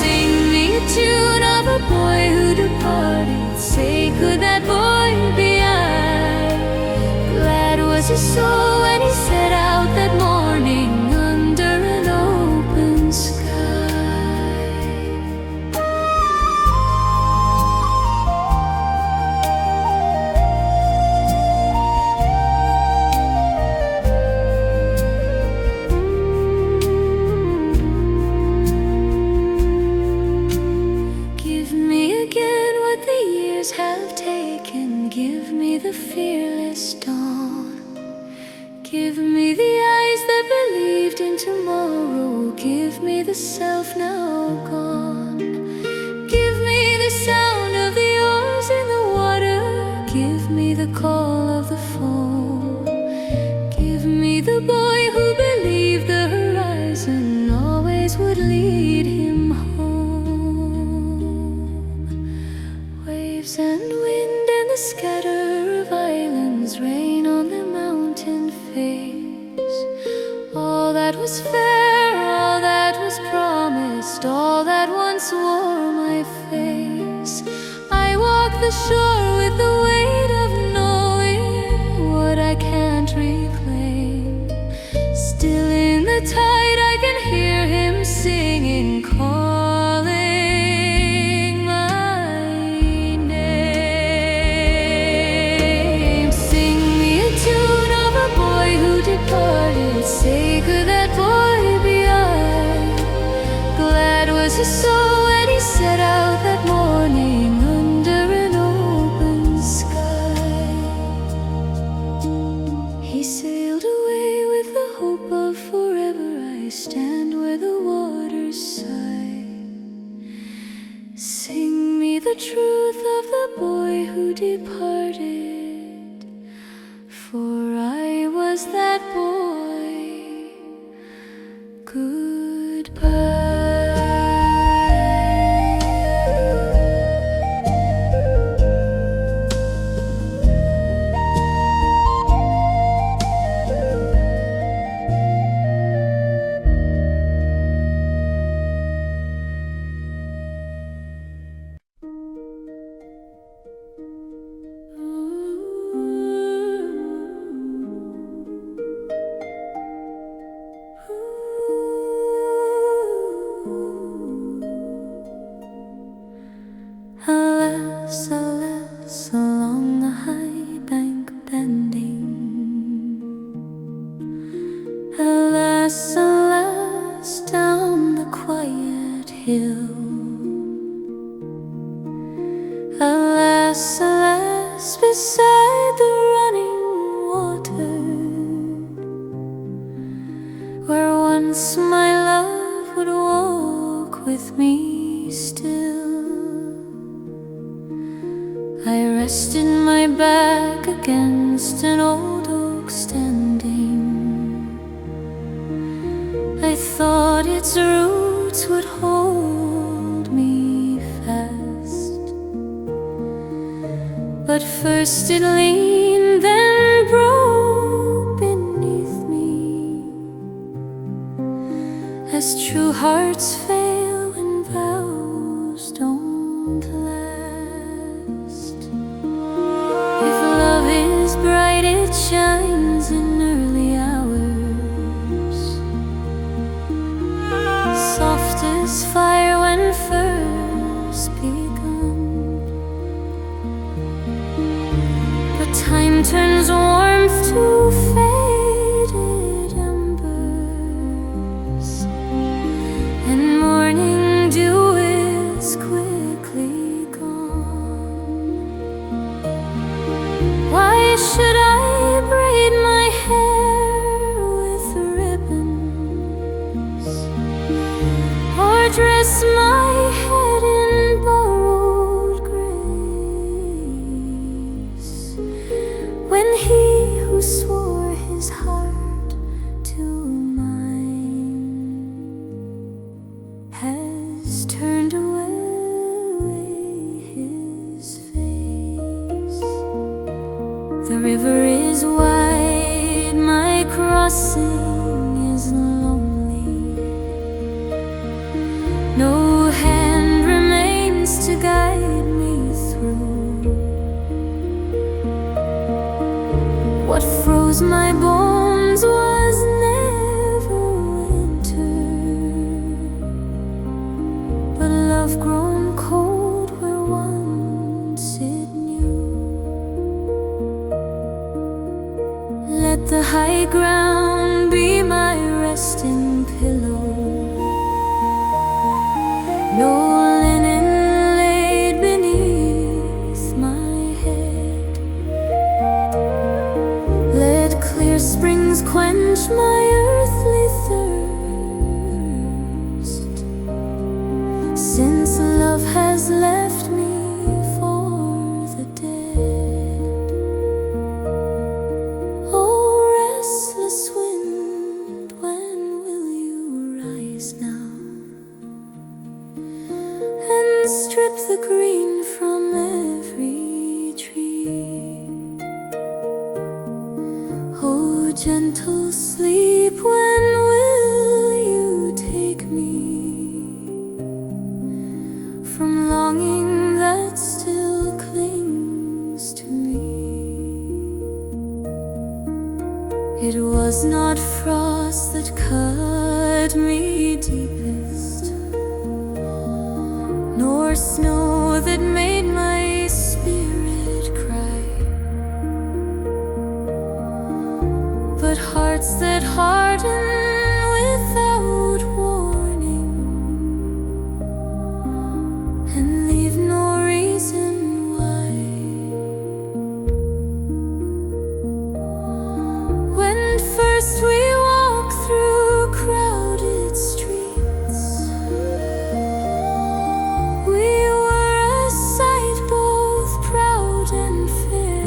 Sing me a tune of a boy who departed. Say, could that boy be I? Glad was his soul when he set out that morning under an open sky. Give me again what the years have taken. Give me the fearless dawn. Give me the eyes that believed in tomorrow. Give me the self now gone. Give me the sound of the oars in the water. Give me the call of the phone. Give me the boy who believed the horizon always would lead him home. Waves and wind and the scatter of islands, rain on the mountain face. All that was fair, all that was promised, all that once wore my face. I walk the shore with the weight of knowing what I can't reclaim. Still in the tide I can hear him singing, calling my name. Sing me a tune of a boy who departed. Say, could that boy be I? Glad was his soul when he set out that morning under an open sky. He sailed away with the hope of forever. I stand where the waters sigh. Sing me the truth of the boy who departed, for I was that boy. Goodbye. Alas, alas, along the high bank bending. Alas, alas, down the quiet hill. Alas, alas, beside the running water, where once my love would walk with me still. I rested my back against an old oak standing. I thought its roots would hold me fast, but first it leaned, then broke beneath me, as true hearts fail when vows don't last. If love is bright, it shines in early hours, soft as fire when first begun. But time turns warmth to faded embers, and morning dew is quickly gone. Why should I braid my hair with ribbons, or dress my head in borrowed grace, when he who swore his heart to mine has turned away his The river is wide, my crossing is lonely. No hand remains to guide me through. What froze my bones was never winter, but love grown cold where once it knew. Let the high ground be my resting pillow. No linen laid beneath my head. Let clear springs quench my earthly thirst, since love has left me for the dead. Oh, restless wind, when will you rise now and strip the green from every tree? Oh, gentle sleep, when will you take me from longing that still clings to me? It was not frost that cut me deepest, nor snow that made my spirit cry, but hearts that harden without warning and leave no reason why. When first we walk through crowded streets, we were a sight both proud and fair.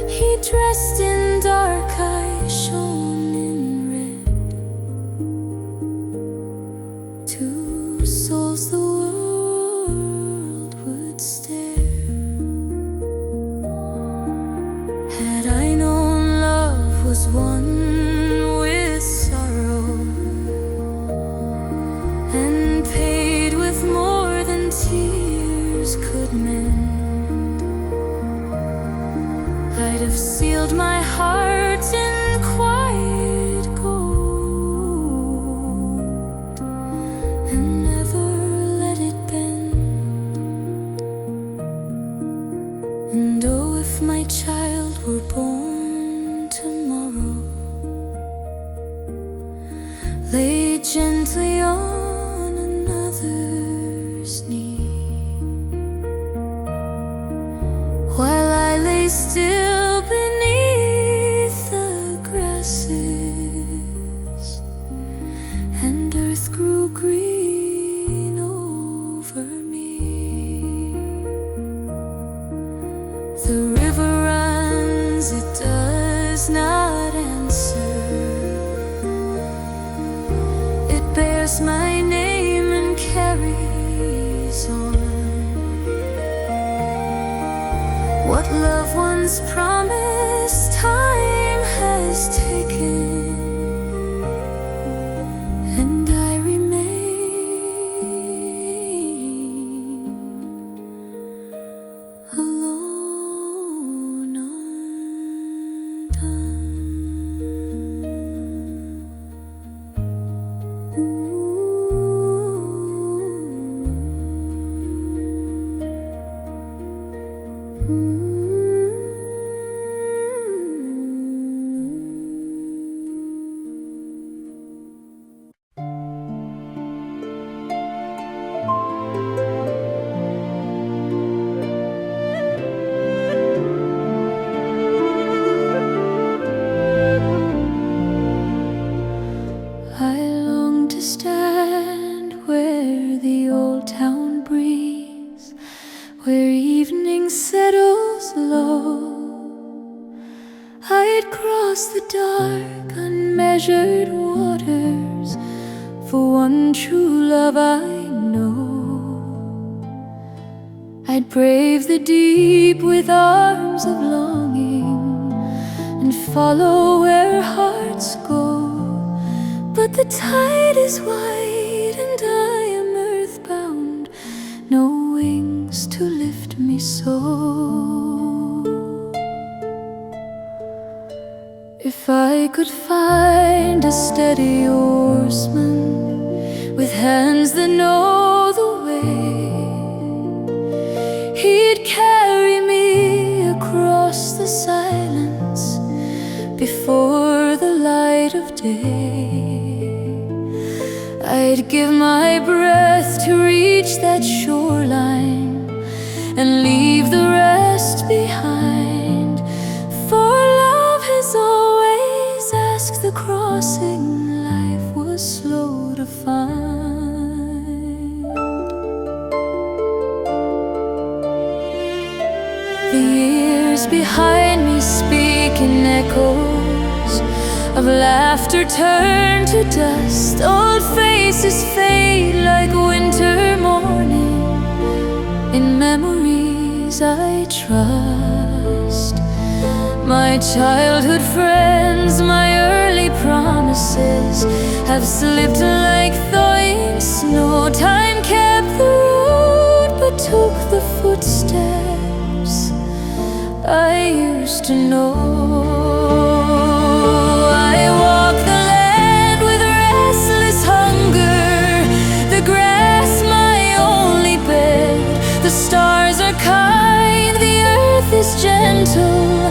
He dressed in dark, I shone in red. Two souls the world would stare. Had I known love was one with sorrow and paid with more than tears could mend, I'd have sealed my heart in quiet gold and never let it bend. And oh, if my child were born tomorrow, laid gently on another's knee, while I lay still beneath the grasses, and earth grew green over me. The river runs, it does not answer. It bears my name and carries on. What love once promised, time has taken, and I remain alone, undone. I long to stand where the old town breeze, where evening settles low. I'd cross the dark, unmeasured waters for one true love I know. I'd brave the deep with arms of longing and follow where hearts go. But the tide is wide and I am earthbound, no wings to lift me so. If I could find a steady oarsman with hands that know the way, he'd carry me across the silence before the light of day. I'd give my breath to reach that shoreline and leave the rest behind. For love has always asked the crossing life was slow to find. The years behind me speak in echoes of laughter turned to dust. Old faces fade like winter morning. In memories I trust. My childhood friends, my early promises have slipped like thawing snow. Time kept the road but took the footsteps I used to know. I walk the land with restless hunger, the grass my only bed. The stars are kind, the earth is gentle,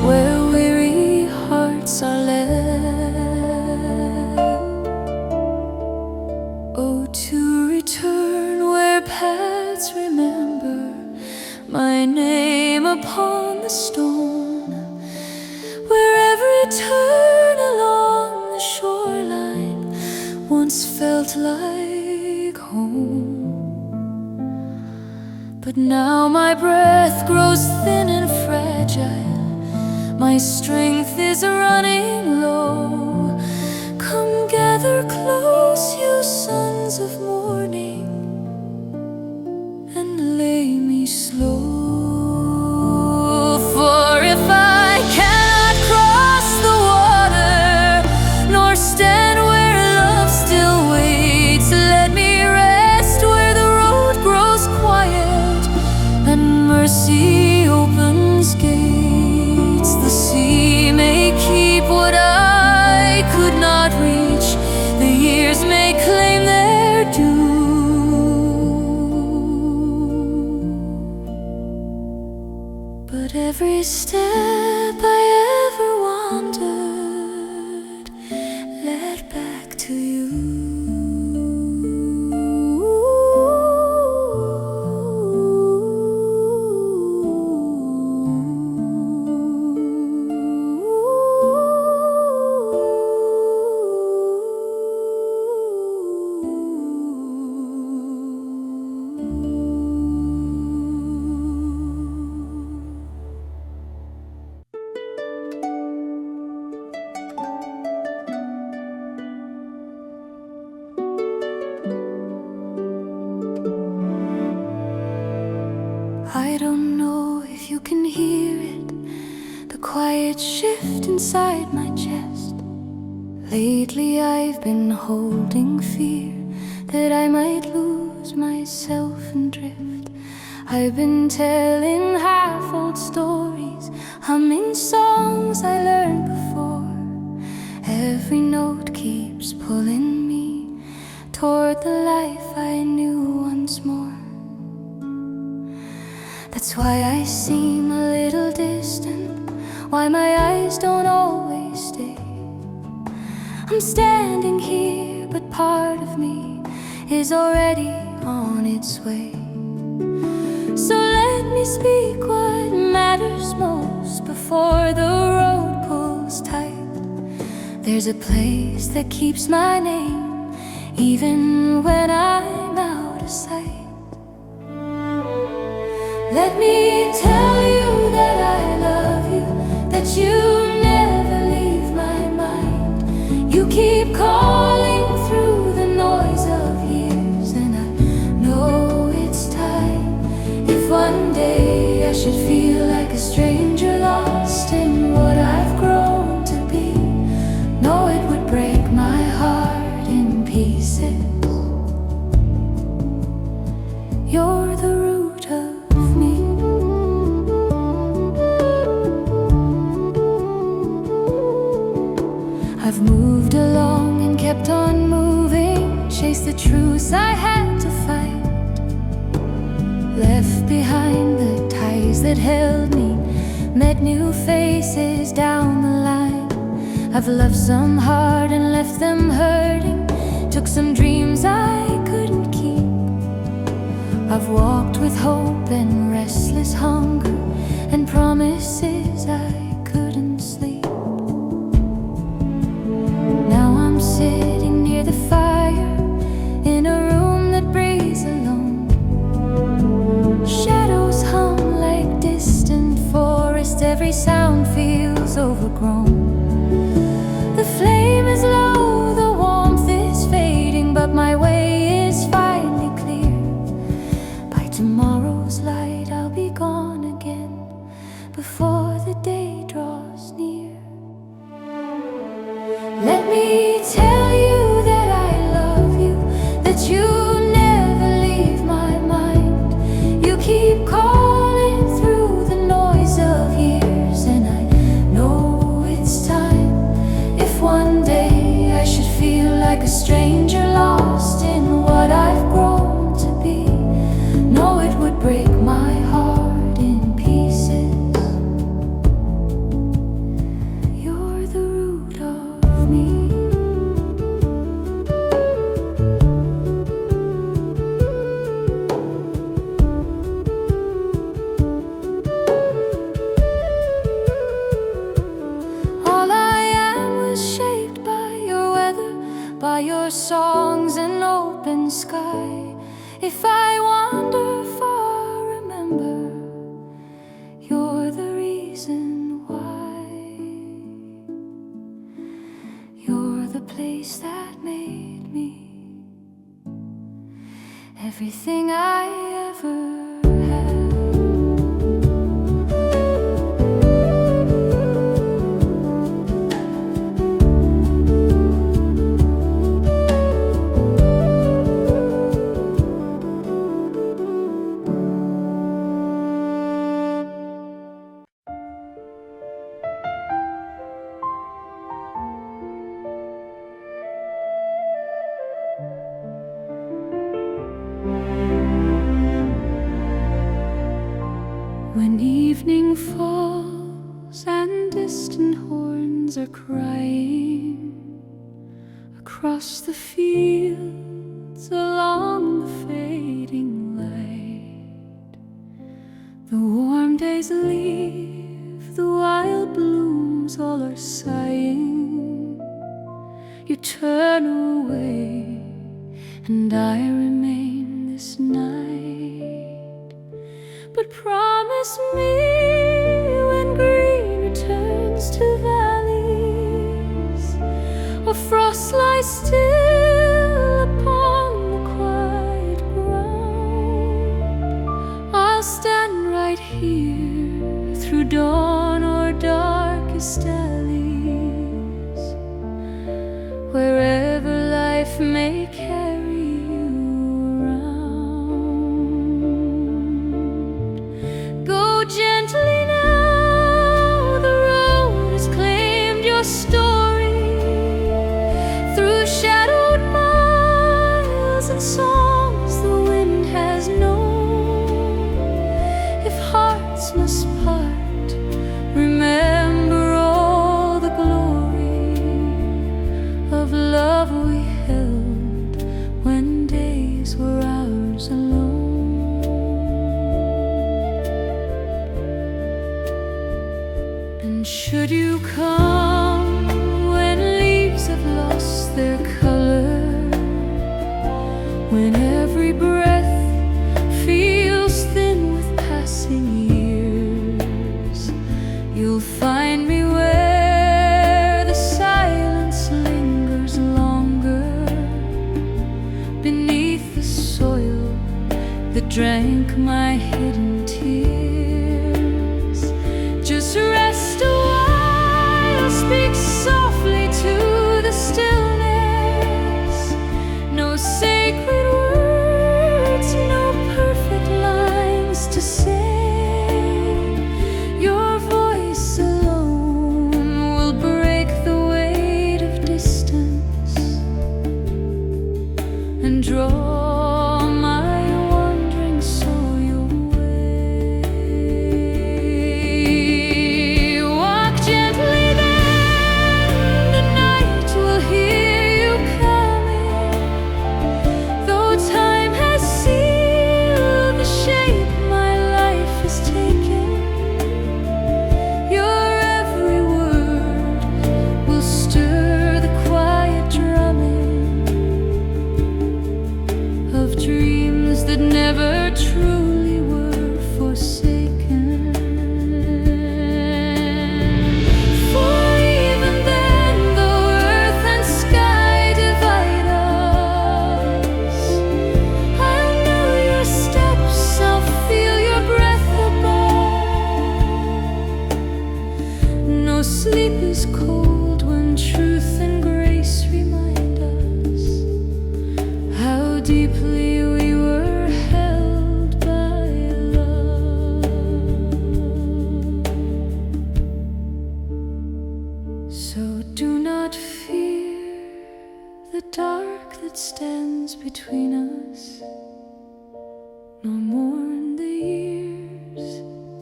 where weary hearts are led. Oh, to return where paths remember my name upon the stone, where every turn along the shoreline once felt like home. But now my breath grows thin and fragile, my strength is running low. Come gather close, you sons of morning, and lay me slow. For if I cannot cross the water, nor stand where love still waits, let me rest where the road grows quiet and mercy opens gates. The sea may keep what I could not reach, the years may claim their due. But every step I ever wandered led back to you. I don't know if you can hear it, the quiet shift inside my chest. Lately I've been holding fear that I might lose myself and drift. I've been telling half-old stories, humming songs I learned before. Every note keeps pulling me toward the life I knew once more. That's why I seem a little distant, why my eyes don't always stay. I'm standing here, but part of me is already on its way. So let me speak what matters most before the road pulls tight. There's a place that keeps my name even when I'm out of sight. Let me tell you that I love you, that you never leave my mind. You keep calling through the noise of years, and I know it's time. If one should feel like a stranger lost in what I've grown to be. No, it would break my heart in pieces. You're the root of me. I've moved along and kept on moving, chased the truths I had to fight, left behind the ties that held me, met new faces down the line. I've loved some hard and left them hurting, took some dreams I couldn't keep. I've walked with hope and restless hunger, and promises I couldn't sleep. Now I'm sitting near the fire, in a room that breathes alone. Shadows hum like distant forest, every sound feels overgrown. The flame is low, the warmth is fading, but my way is finally clear. By tomorrow's light I'll be gone again, before the day draws near. Let me tell you that I love you, that you never leave my mind. You keep calling through the noise of years, and I know it's time. If one day I should feel like a stranger lost in what I've grown to be, no, it would break my heart in pieces. You're the root of me. All I am was shaped by your weather, by your songs and open sky. If I wander far, remember, you're the reason why. You're the place that made me everything I ever had. When evening falls and distant horns are crying across the fields along the fading light, the warm days leave, the wild blooms all are sighing. You turn away and I remain this night. But promise me, when green returns to valleys, or frost lies still upon the quiet ground, I'll stand right here through dawn or darkest alleys, wherever life may carry. Gently now, the road has claimed your story, through shadowed miles and songs the wind has known. If hearts must part, remember all the glory of love we held when days were ours alone. Should you come when leaves have lost their color, when every breath feels thin with passing years, you'll find me where the silence lingers longer, beneath the soil that drank my hidden tears.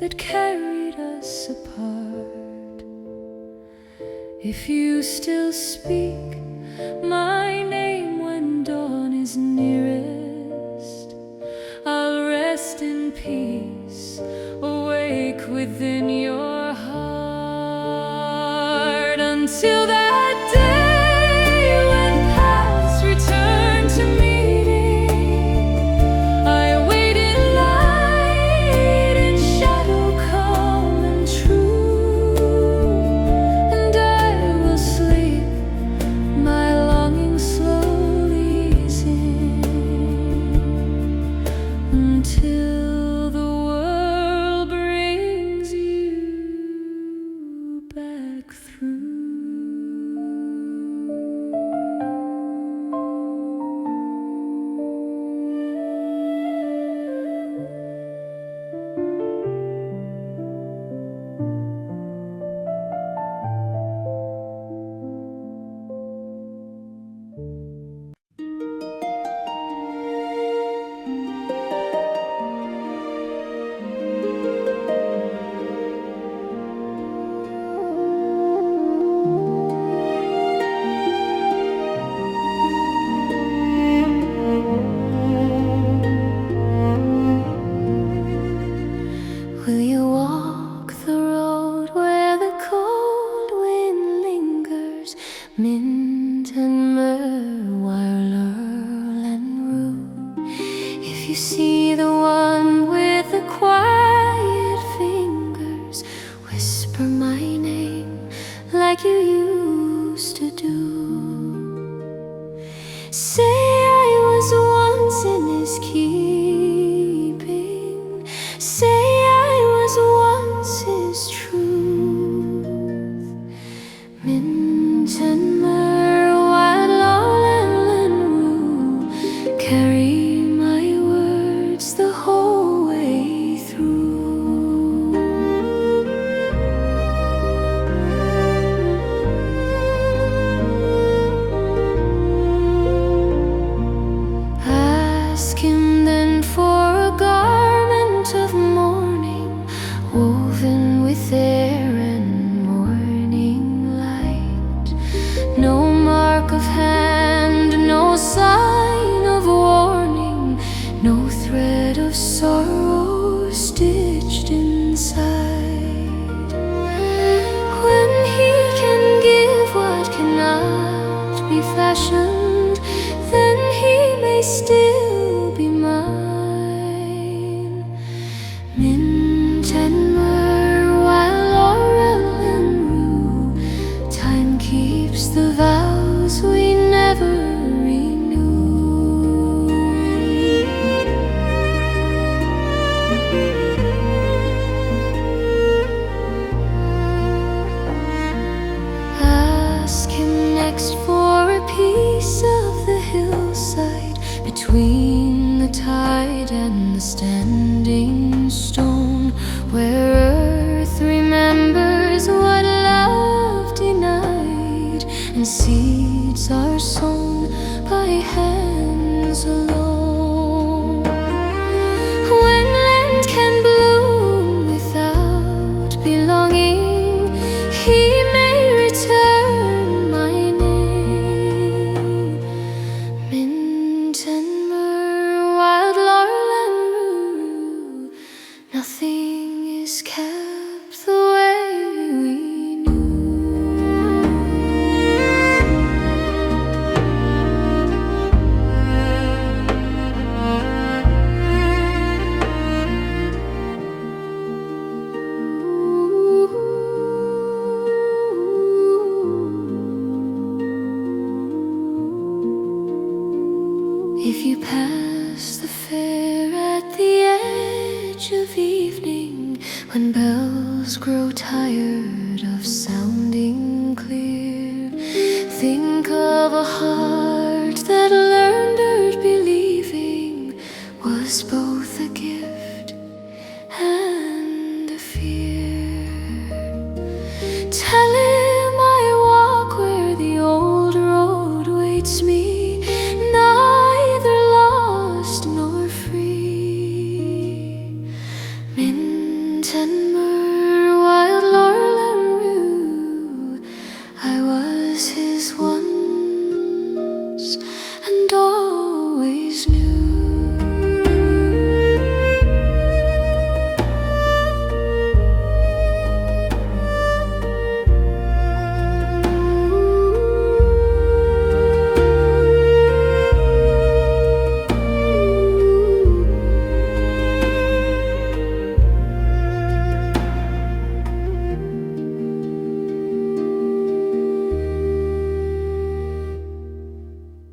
that carried us apart. If you still speak my name when dawn is nearest, I'll rest in peace, awake within your heart. Until that day when paths return to meeting, I wait in light, in shadow calm and true, and I will sleep, my longing slowly easing, until the world brings you back through. Will you walk the road where the cold wind lingers, mint and myrrh, while earl and rue? If you see the one with the quiet fingers, whisper my name like you used to do. Say I was once in his keeping, say I was once his truth. Mint and myrrh, wild laurel and rue, carry my words the whole way through. Ask him then for a garment of mourning, woven with air and morning light. No mark of hand, no sign of warning, no thread of sorrow stitched inside. When he can give what cannot be fashioned, then he may still be mine. Mint and myrrh, wild laurel and rue, time keeps the vows we never renew. Ask him next for a piece of the hillside, between the tide and the standing stone, where earth remembers what love denied, and seeds are sown by hands alone. When land can bloom without belonging, he may return my name. Mint and myrrh, wild laurel and rue, nothing is kept the way we knew. If you pass the fair at the edge of evening, when bells grow tired of sounding clear, think of a heart that learned believing was both a gift and a fear. Tell him I walk where the old road waits me, neither lost nor free. Mint and myrrh, wild laurel and rue. I was his once, and all